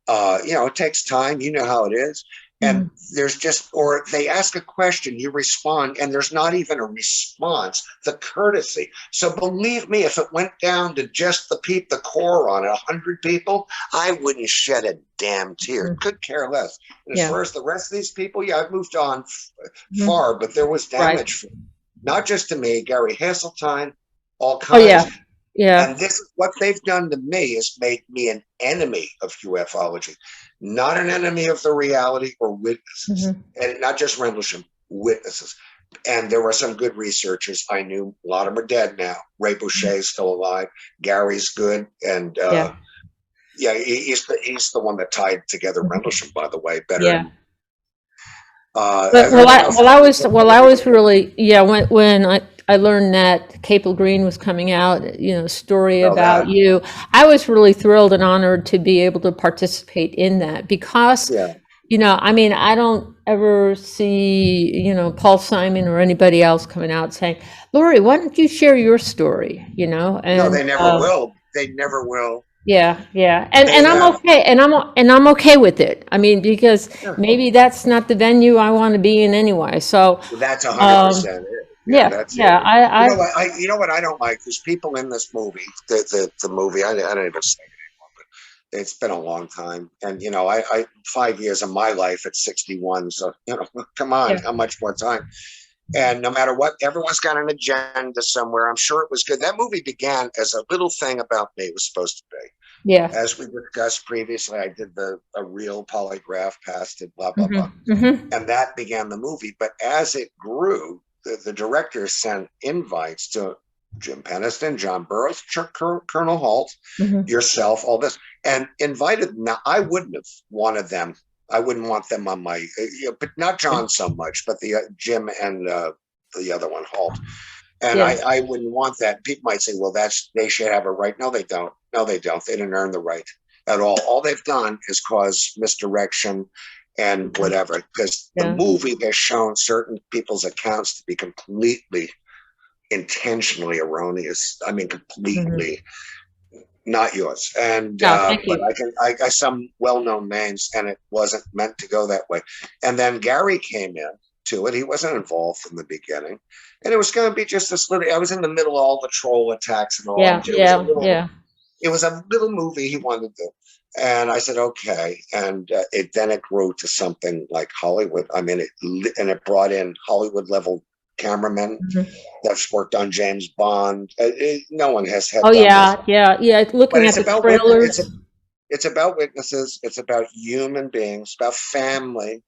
You know, it takes time, you know how it is. And there's just, or they ask a question, you respond, and there's not even a response, the courtesy. So believe me, if it went down to just the core on it, 100 people, I wouldn't shed a damn tear. Could care less. And as Yeah. far as the rest of these people, yeah, I've moved on far, but there was damage, not just to me, Gary Hasseltine, all kinds. Oh, yeah. Yeah. And this is what they've done to me, is made me an enemy of ufology, not an enemy of the reality or witnesses, and not just Rendlesham, witnesses. And there were some good researchers. I knew a lot of them are dead now. Ray Boucher is still alive. Gary's good, and he's the one that tied together Rendlesham, by the way, better. Yeah. But, I was really, when I learned that Capel Green was coming out, you know, story about you, I was really thrilled and honored to be able to participate in that because, you know, I mean, I don't ever see, you know, Paul Simon or anybody else coming out saying, Lori, why don't you share your story, you know? And, no, they never will. They never will. Yeah, yeah, and I'm okay, and I'm okay with it. I mean, because maybe that's not the venue I want to be in anymore. So that's 100% it. That's it. You know what I don't like? There's people in this movie, the movie. I don't even say it anymore, but it's been a long time. And you know, I 5 years of my life at 61. So you know, come on, how much more time? And no matter what, everyone's got an agenda somewhere. I'm sure it was good. That movie began as a little thing about me. It was supposed to be. Yeah. As we discussed previously, I did a real polygraph, passed it, blah, blah, blah. And that began the movie. But as it grew, the director sent invites to Jim Peniston, John Burroughs, Colonel Halt, yourself, all this, and invited. Now, I wouldn't have wanted them. I wouldn't want them on my, but not John so much, but the Jim and the other one, Halt. And I wouldn't want that. People might say, well, they should have a right. No, they don't. No, they don't. They didn't earn the right at all. All they've done is cause misdirection and whatever, because the movie has shown certain people's accounts to be completely intentionally erroneous. I mean, completely. Not yours. And but I got some well-known names, and it wasn't meant to go that way. And then Gary came in to it. He wasn't involved from the beginning, and it was going to be just this little. I was in the middle of all the troll attacks and all. It was a little movie he wanted to do, and I said okay. And then it grew to something like Hollywood. I mean, it brought in Hollywood level cameramen that's worked on James Bond. No one has had. Looking at the trailers. It's about witnesses. It's about human beings. About family,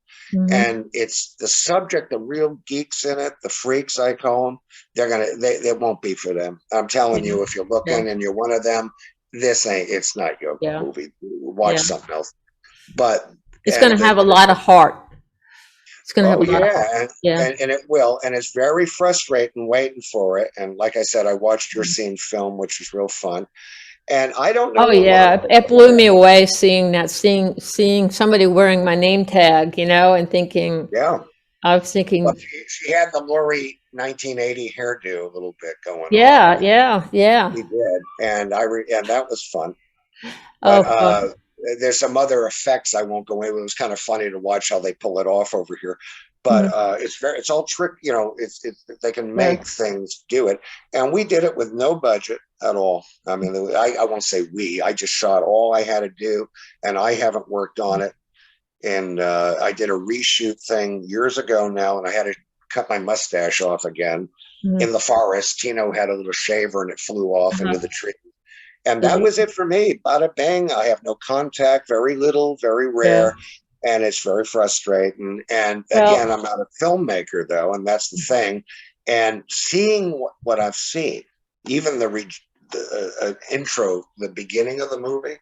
and it's the subject. The real geeks in it, the freaks I call them. They won't be for them. I'm telling you, if you're looking and you're one of them, it's not your movie. Watch something else. But it's going to have a lot of heart. It's going to have a lot of heart. And it will, and it's very frustrating waiting for it. And like I said, I watched your scene film, which was real fun. And I don't know. Oh yeah, it blew me away seeing somebody wearing my name tag, you know, and thinking. Yeah. I was thinking. Well, she had the Lori 1980 hairdo a little bit going on. Yeah. He did, and that was fun. But, there's some other effects I won't go into. It was kind of funny to watch how they pull it off over here, but it's all trick. You know, they can make things do it, and we did it with no budget at all. I mean, I won't say we. I just shot all I had to do, and I haven't worked on it. And I did a reshoot thing years ago now, and I had to cut my mustache off again in the forest. Tino had a little shaver, and it flew off into the tree. And that was it for me. Bada bang. I have no contact, very little, very rare. and it's very frustrating. And Well- again, I'm not a filmmaker though, and that's the thing. And seeing what I've seen, even the intro, the beginning of the movie,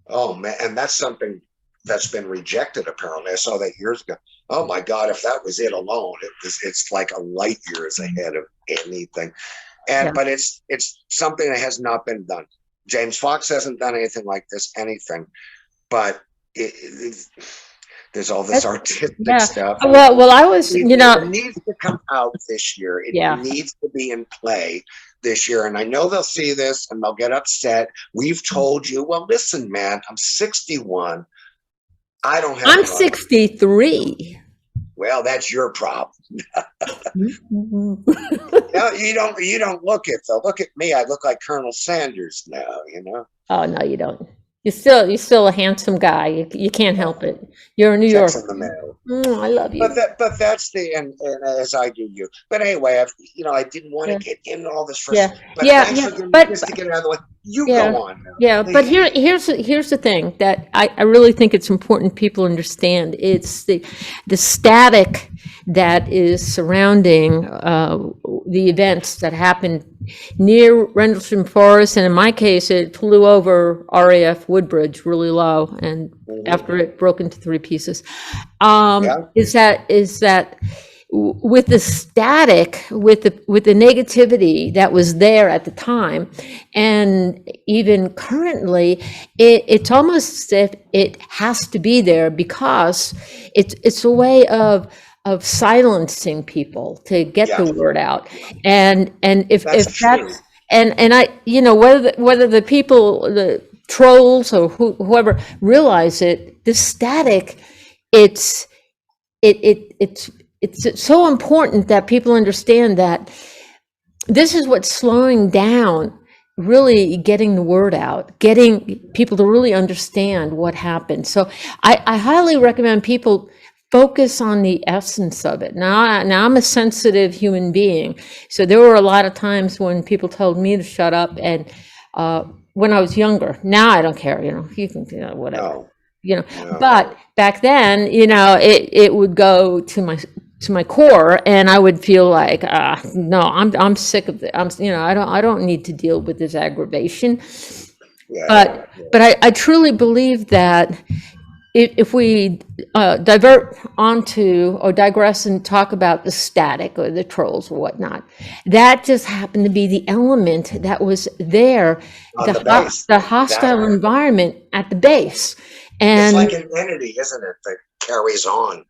oh man, and that's something that's been rejected apparently. I saw that years ago. Oh my God, if that was it alone, it's like a light years ahead of anything. And Yeah. but it's something that has not been done. James Fox hasn't done anything like this, anything. But there's all this artistic Yeah. stuff. Well, I was, It needs to come out this year. It Yeah. needs to be in play this year. And I know they'll see this and they'll get upset. We've told you, well, listen, man, I'm 61. I don't have. I'm 63. Well, that's your problem. Mhm. No, you don't look it though. Look at me. I look like Colonel Sanders now, you know. Oh, no, you don't. You're still a handsome guy. You can't help it. You're a New Checks Yorker. in the mail. I love you. But that's the and as I do you. But anyway, I didn't want to get into all this first. Yeah. But Yeah, thanks yeah, for giving but- me just to get it out of the way. You Yeah. go on now. Yeah, but Please. here's the thing that I really think it's important people understand. It's the static that is surrounding the events that happened near Rendlesham Forest, and in my case, it flew over RAF Woodbridge really low, and after it broke into 3 pieces. Yeah. Is that with the static, with the negativity that was there at the time, and even currently, it's almost as if it has to be there because it's a way of silencing people to get Yeah. the word out, and if That's true. that's and I whether the people, the trolls or whoever realize it, the static, it's so important that people understand that this is what's slowing down really getting the word out, getting people to really understand what happened. So I highly recommend people focus on the essence of it. Now I'm a sensitive human being, so there were a lot of times when people told me to shut up, and when I was younger. Now I don't care, you can, whatever. No. But back then, it would go to my core, and I would feel like, no, I'm sick of it. I don't need to deal with this aggravation. Yeah. But I truly believe that if we divert onto or digress and talk about the static or the trolls or whatnot, that just happened to be the element that was there, On the base. the hostile environment at the base. It's And like an entity, isn't it, that carries on.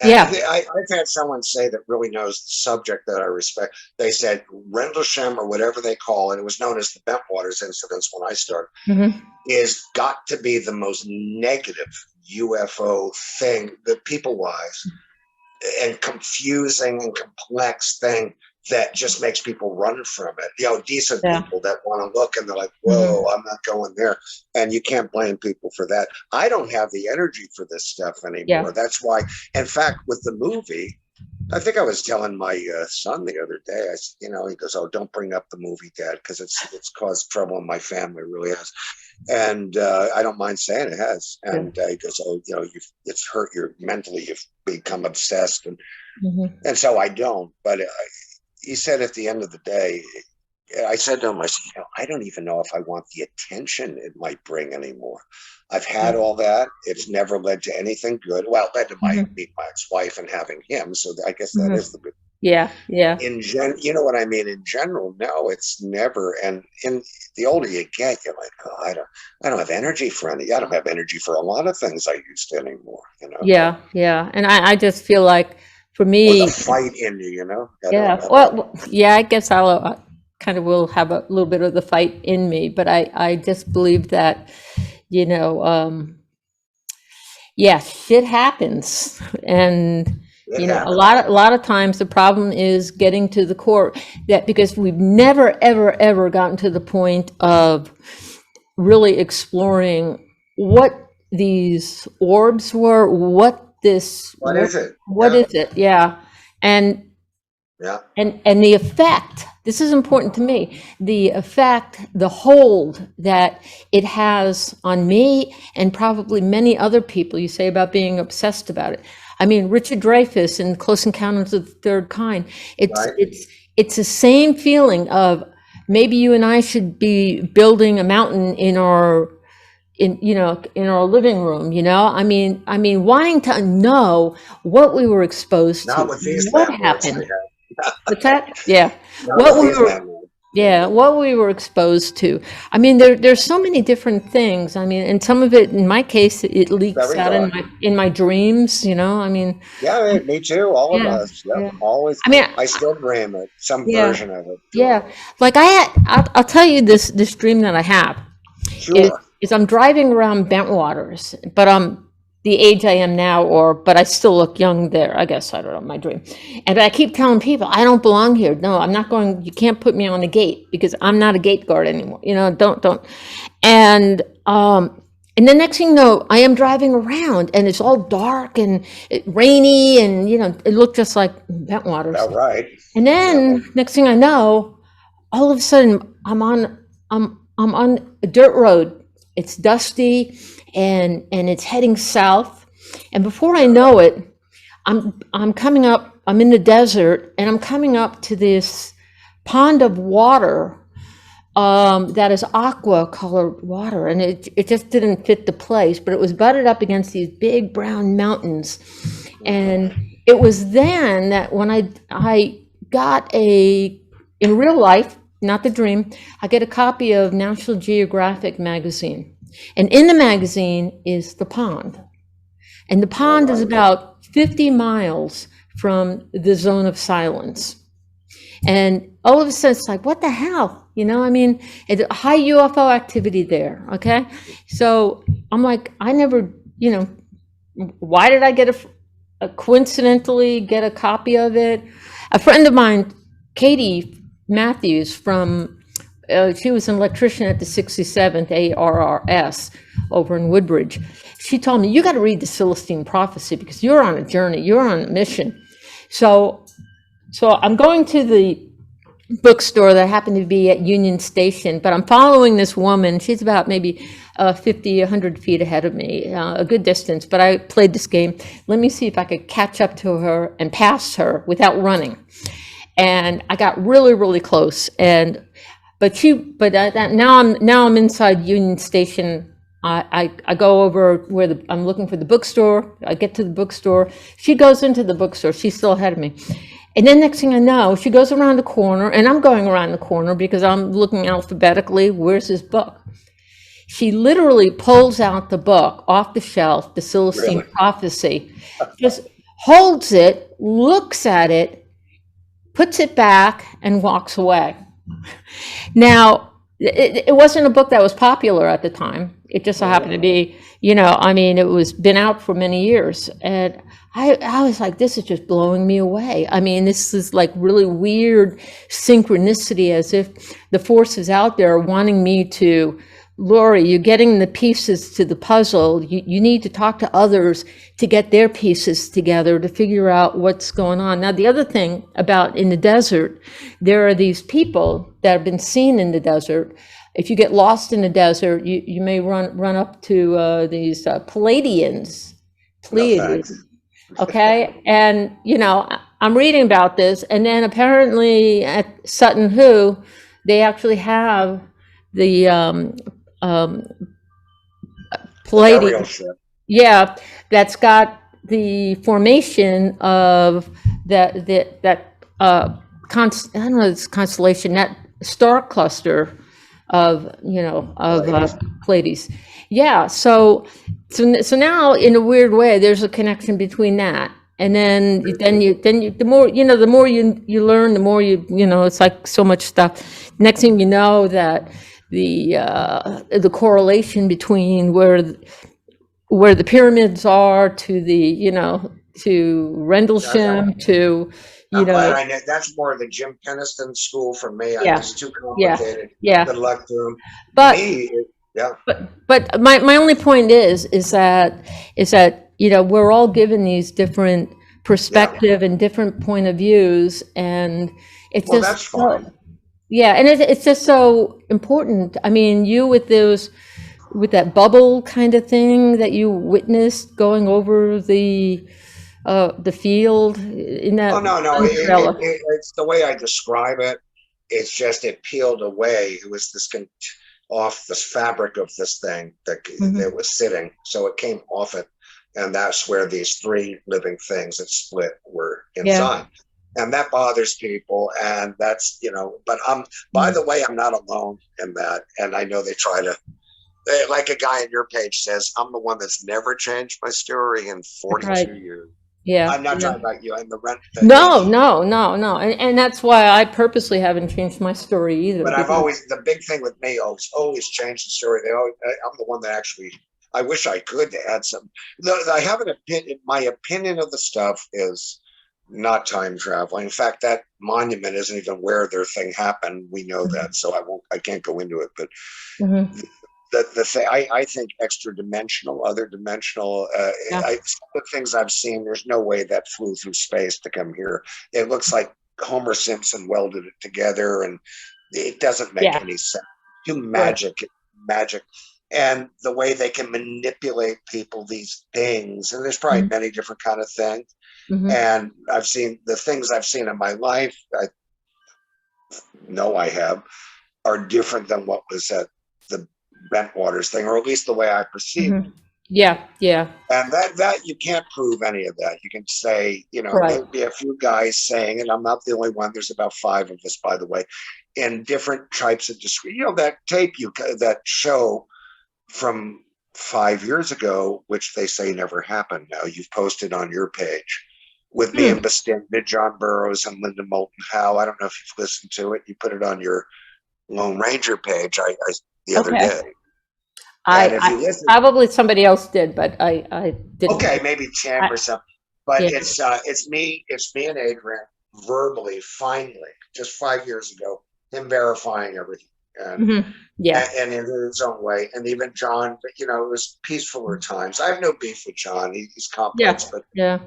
And Yeah. I've had someone say that really knows the subject that I respect. They said Rendlesham, or whatever they call it, it was known as the Bentwaters incidents when I started, Mhm. is got to be the most negative UFO thing, that people-wise, and confusing and complex thing that just makes people run from it. Decent Yeah. people that want to look and they're like, whoa, I'm not going there. And you can't blame people for that. I don't have the energy for this stuff anymore. Yeah. That's why, in fact, with the movie, I think I was telling my son the other day, he goes, oh, don't bring up the movie, Dad, because it's caused trouble in my family, it really has. And I don't mind saying it has. And he goes, oh, it's hurt you mentally, you've become obsessed. And so I don't. But he said at the end of the day, I said to him, I said, I don't even know if I want the attention it might bring anymore. I've had all that. It's never led to anything good. Well, it led to meeting my ex-wife and having him. So I guess that is the good. Yeah. You know what I mean? In general, no, it's never. And the older you get, you're like, oh, I don't have energy for I don't have energy for a lot of things I used to anymore. Yeah. And I just feel like, for me, or the fight in you, Yeah. Well, yeah, I guess I kind of will have a little bit of the fight in me, but I just believe that, shit happens. And, a lot of times the problem is getting to the core, that because we've never, ever gotten to the point of really exploring what these orbs were, what is it? Yeah. And Yeah. And the effect, this is important to me, the effect, the hold that it has on me and probably many other people, you say about being obsessed about it. I mean, Richard Dreyfuss in Close Encounters of the Third Kind, Right. it's the same feeling of maybe you and I should be building a mountain in our living room, I mean, wanting to know what we were exposed to, Not with these what landlords. happened. What's that? Yeah. Not What with we these were, landlords. yeah, what we were exposed to. I mean, there's so many different things. I mean, and some of it, in my case, it leaks Very out dark. in my dreams, I mean, Yeah, me too. All of yeah, us. Yep. yeah. Always. I mean, I still dream it. Some yeah, version of it. yeah. Like I'll tell you this dream that I have. Sure. Is I'm driving around Bentwaters, but I'm the age I am now, but I still look young there, I guess, I don't know, my dream. And I keep telling people, I don't belong here. No, I'm not going, you can't put me on the gate because I'm not a gate guard anymore. Don't. And the next thing you know, I am driving around and it's all dark and rainy and, it looked just like Bentwaters. All right. And then next thing I know, all of a sudden I'm on a dirt road. It's dusty and it's heading south. And before I know it, I'm coming up, I'm in the desert and I'm coming up to this pond of water that is aqua colored water. And it just didn't fit the place, but it was butted up against these big brown mountains. And it was then that when I got in real life, not the dream, I get a copy of National Geographic magazine. And in the magazine is the pond. And the pond is about 50 miles from the zone of silence. And all of a sudden, it's like, what the hell? I mean, high UFO activity there, okay? So I'm like, I never, why did I get coincidentally get a copy of it? A friend of mine, Katie Matthews she was an electrician at the 67th ARRS over in Woodbridge. She told me, you got to read the Celestine Prophecy because you're on a journey, you're on a mission. So I'm going to the bookstore that happened to be at Union Station, but I'm following this woman. She's about maybe 50, 100 feet ahead of me, a good distance, but I played this game. Let me see if I could catch up to her and pass her without running. And I got really, really close. But now I'm inside Union Station. I go over where I'm looking for the bookstore. I get to the bookstore. She goes into the bookstore. She's still ahead of me. And then next thing I know, she goes around the corner, and I'm going around the corner because I'm looking alphabetically. Where's this book? She literally pulls out the book off the shelf, the Celestine Prophecy, just holds it, looks at it, puts it back, and walks away. Now, it wasn't a book that was popular at the time. It just so happened to be, it was been out for many years. And I was like, this is just blowing me away. I mean, this is like really weird synchronicity, as if the forces out there are wanting me to, Lori, you're getting the pieces to the puzzle. You need to talk to others to get their pieces together to figure out what's going on. Now, the other thing about in the desert, there are these people that have been seen in the desert. If you get lost in the desert, you may run up to these Pleiadians. Okay, and I'm reading about this, and then apparently at Sutton Hoo, they actually have the Pleiadian. Yeah, that's got the formation of that I don't know, this constellation, that star cluster of Pleiades. Yeah, so now in a weird way, there's a connection between that, and then the more you learn, the more it's like so much stuff. Next thing you know, that the correlation between where the pyramids are to to Rendlesham to that's more the Jim Keniston school for me. Yeah. It's too complicated. Yeah. Good luck to him. But yeah. But my only point is that we're all given these different perspective and different point of views, and it's Well, just that's fine. yeah, and it's just so important. I mean, you with that bubble kind of thing that you witnessed going over the field in that Oh, no, one trailer. it's the way I describe it. It's just it peeled away. It was off this fabric of this thing that was sitting. So it came off it. And that's where these three living things that split were Yeah. inside. And that bothers people. And that's, but by Mm. the way, I'm not alone in that. And I know they try to, like a guy on your page says, I'm the one that's never changed my story in 42 Right. years. Yeah. I'm not Yeah. talking about you. I'm the rent. No. And that's why I purposely haven't changed my story either. But I've because- always, the big thing with me, always changed the story. I'm the one that actually, I wish I could add some. I have an opinion. My opinion of the stuff is not time travel. In fact, that monument isn't even where their thing happened. We know that, so I can't go into it. But Mhm. the thing, I think extra dimensional, other dimensional. Yeah. Some of the things I've seen, there's no way that flew through space to come here. It looks like Homer Simpson welded it together, and it doesn't make Yeah. any sense. Too magic. And the way they can manipulate people, these things, and there's probably many different kind of things. Mhm. And I've seen the things I've seen in my life, I know I have, are different than what was at the Bentwaters thing, or at least the way I perceive it. Yeah. Yeah. And that you can't prove any of that. You can say, Right. there'll be a few guys saying, and I'm not the only one. There's about 5 of us, by the way, in different types of that tape that show from 5 years ago, which they say never happened. Now you've posted on your page with me and Bastinda, John Burroughs, and Linda Moulton Howe. I don't know if you've listened to it. You put it on your Lone Ranger page the other Okay. day. And if you listen, Probably somebody else did, but I didn't. okay, maybe Tim or something. But Yeah. it's me and Adrian verbally, finally, just 5 years ago, him verifying everything. And, Mhm. Yeah. and in his own way. And even John, but it was peacefuler times. I have no beef with John. He's complex, but Yeah.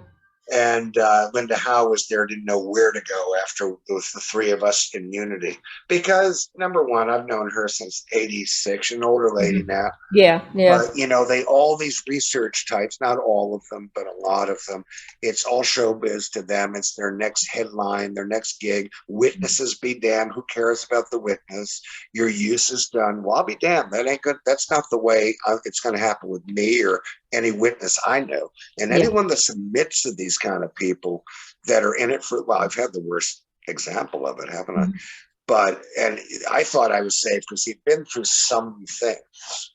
and Linda Howe was there, didn't know where to go after it was the 3 of us in unity. Because number one, I've known her since '86, an older lady now. Yeah. Yeah. But all these research types, not all of them, but a lot of them, it's all showbiz to them. It's their next headline, their next gig. Witnesses be damned. Who cares about the witness? Your use is done. Well, I'll be damned. That ain't good. That's not the way it's going to happen with me or any witness I know. And Yeah. anyone that submits to these kind of people that are in it well, I've had the worst example of it, haven't I? And I thought I was safe because he'd been through some things.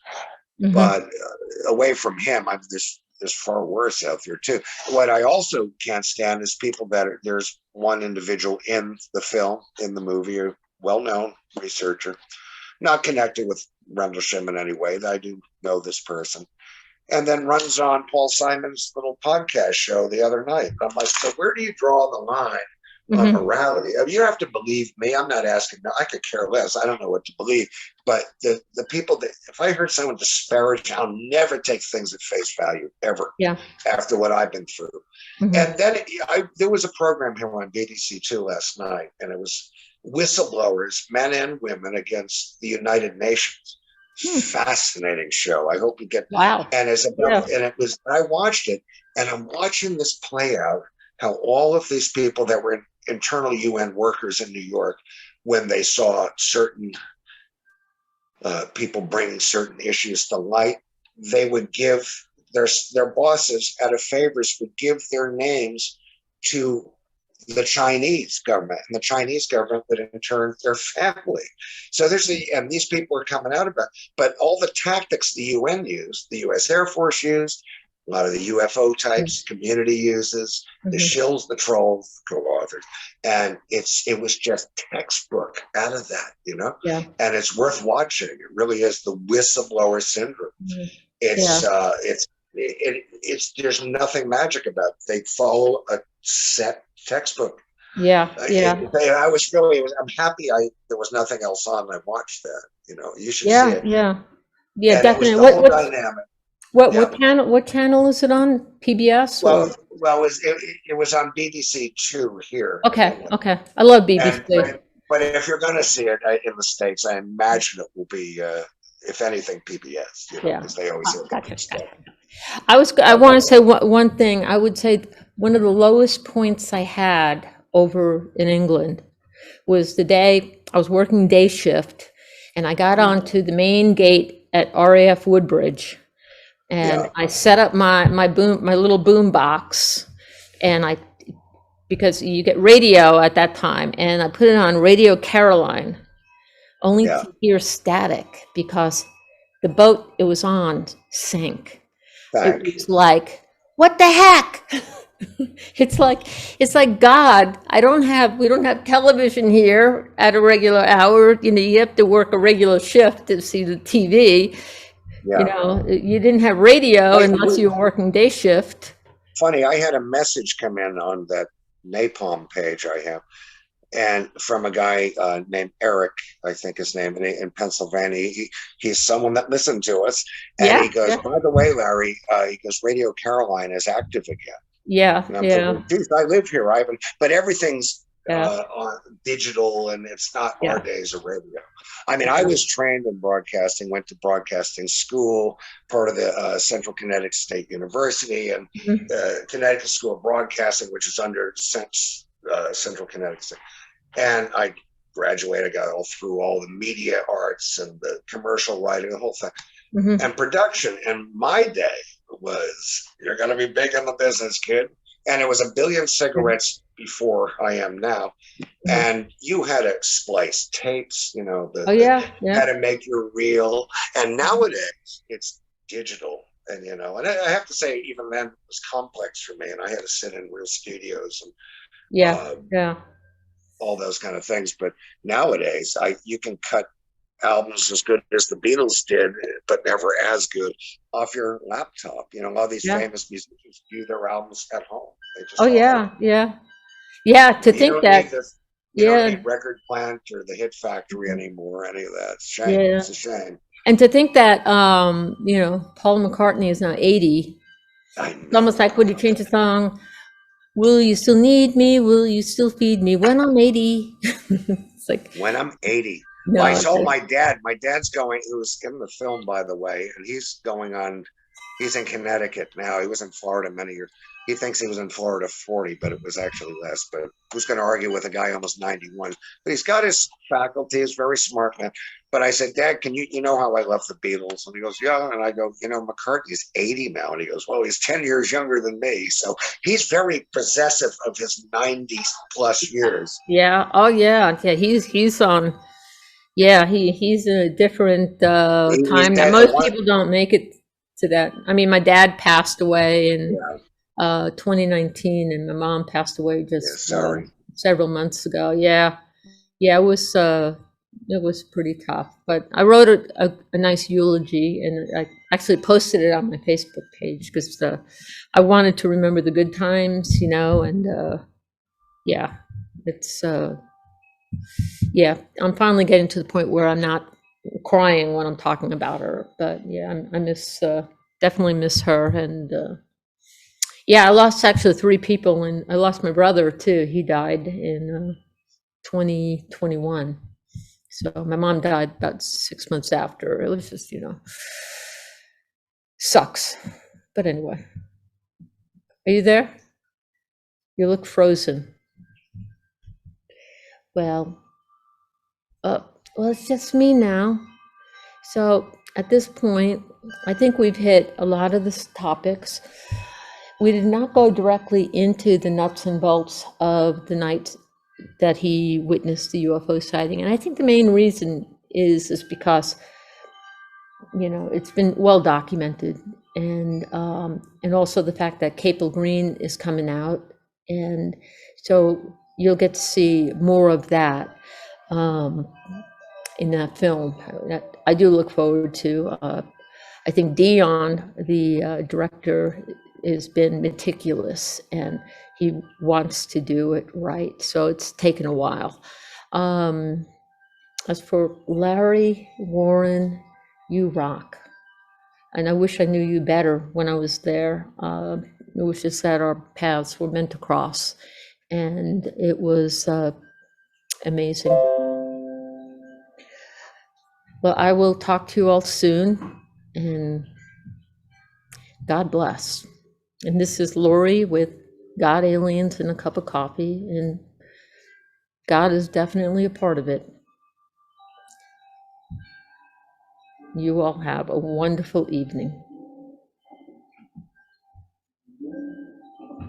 Mhm. But away from him, there's far worse out there too. What I also can't stand is people there's one individual in the film, in the movie, a well-known researcher, not connected with Rendlesham in any way. I do know this person. And then runs on Paul Simon's little podcast show the other night. I'm like, so where do you draw the line on morality? I mean, you don't have to believe me. I'm not asking. I could care less. I don't know what to believe. But the people that, if I heard someone disparage, I'll never take things at face value ever. Yeah. After what I've been through. And then there was a program here on BBC2 last night, and it was whistleblowers, men and women, against the United Nations. Fascinating show. I hope you get. Wow. And I watched it, and I'm watching this play out. How all of these people that were internal UN workers in New York, when they saw certain people bringing certain issues to light, they would give their bosses, out of favors, would give their names to the Chinese government, and the Chinese government would in turn their family. So and these people are coming out about, but all the tactics the UN used, the US Air Force used, a lot of the UFO types, community uses, the shills, the trolls, co-authors, and it was just textbook out of that, Yeah. and it's worth watching. It really is the whistleblower syndrome. There's nothing magic about it. They follow a set textbook. Yeah. I'm happy there was nothing else on. I watched that. You should see it. Yeah, And definitely. It was the whole dynamic. What channel is it on? PBS? Well, Well, it was on BBC Two here. Okay, okay. I love And BBC. but if you're going to see it in the States, I imagine it will be, if anything, PBS. You know, Yeah. because they always have the Gotcha, good stuff. gotcha. I want to say one thing. I would say one of the lowest points I had over in England was the day I was working day shift and I got onto the main gate at RAF Woodbridge and Yeah. I set up my little boom box and because you get radio at that time, and I put it on Radio Caroline, only Yeah. to hear static because the boat it was on sank. Thank It was like, what the heck? It's like God. We don't have television here at a regular hour. You know, you have to work a regular shift to see the TV. Yeah. You know, you didn't have radio Wait, unless you were working day shift. Funny, I had a message come in on that Napalm page I have, and from a guy named Eric, I think his name, in Pennsylvania. He's someone that listened to us, and Yeah, he goes, yeah. "By the way, Larry," he goes, "Radio Caroline is active again." Yeah, And I'm yeah, thinking, geez, I live here, Ivan, but everything's yeah, on digital, and it's not Yeah. our days of radio. I mean, I was trained in broadcasting, went to broadcasting school, part of the Central Connecticut State University, and Mhm. Connecticut School of Broadcasting, which is under Central Connecticut State. And I graduated, got all through all the media arts and the commercial writing, the whole thing, Mhm. and production. And my day was, you're going to be big in the business, kid. And it was a billion cigarettes before I am now. And you had to splice tapes, you know, Oh yeah, how yeah, to make your reel. And nowadays it's digital. And, you know, and I have to say, even then it was complex for me. And I had to sit in real studios and yeah, yeah. all those kind of things. But nowadays, you can cut albums as good as the Beatles did, but never as good, off your laptop. You know, all these Yeah. famous musicians view their albums at home. They just Oh yeah, yeah, yeah. To You think don't that, need this. You don't yeah, need Record Plant or the Hit Factory anymore. Any of that. It's a shame. yeah, It's a shame. and to think that, you know, Paul McCartney is now 80. I It's almost like when he changed the song, "Will you still need me? Will you still feed me when I'm 80?" It's like, When I'm 80. no, I it's saw like, my dad. My dad's going, who was in the film, by the way, and he's going on, he's in Connecticut now. He was in Florida many years. He thinks he was in Florida 40, but it was actually less. But who's going to argue with a guy almost 91? But he's got his faculty. He's very smart man. But I said, Dad, you know how I love the Beatles? And he goes, yeah. And I go, you know, McCartney's 80 now. And he goes, well, he's 10 years younger than me. So he's very possessive of his 90 plus years. yeah, oh yeah, yeah. He's on. Yeah, he's in a different time that most people don't make it to that. I mean, my dad passed away in 2019, and my mom passed away just several months ago. Yeah, yeah, it was pretty tough. But I wrote a nice eulogy, and I actually posted it on my Facebook page because I wanted to remember the good times, you know, and yeah, it's. Yeah, I'm finally getting to the point where I'm not crying when I'm talking about her. But yeah, I definitely miss her. And yeah, I lost actually 3 people, and I lost my brother too. He died in 2021. So my mom died about 6 months after. It was just, you know, sucks. But anyway, are you there? You look frozen. Well, it's just me now. So at this point, I think we've hit a lot of the topics. We did not go directly into the nuts and bolts of the night that he witnessed the UFO sighting. And I think the main reason is because, you know, it's been well documented. And also the fact that Capel Green is coming out. And so you'll get to see more of that. In that film, I do look forward to. I think Dion, the director, has been meticulous and he wants to do it right. So it's taken a while. As for Larry Warren, you rock. And I wish I knew you better when I was there. It was just that our paths were meant to cross. And it was amazing. Well, I will talk to you all soon, and God bless. And this is Lori with God, Aliens, and a Cup of Coffee, and God is definitely a part of it. You all have a wonderful evening.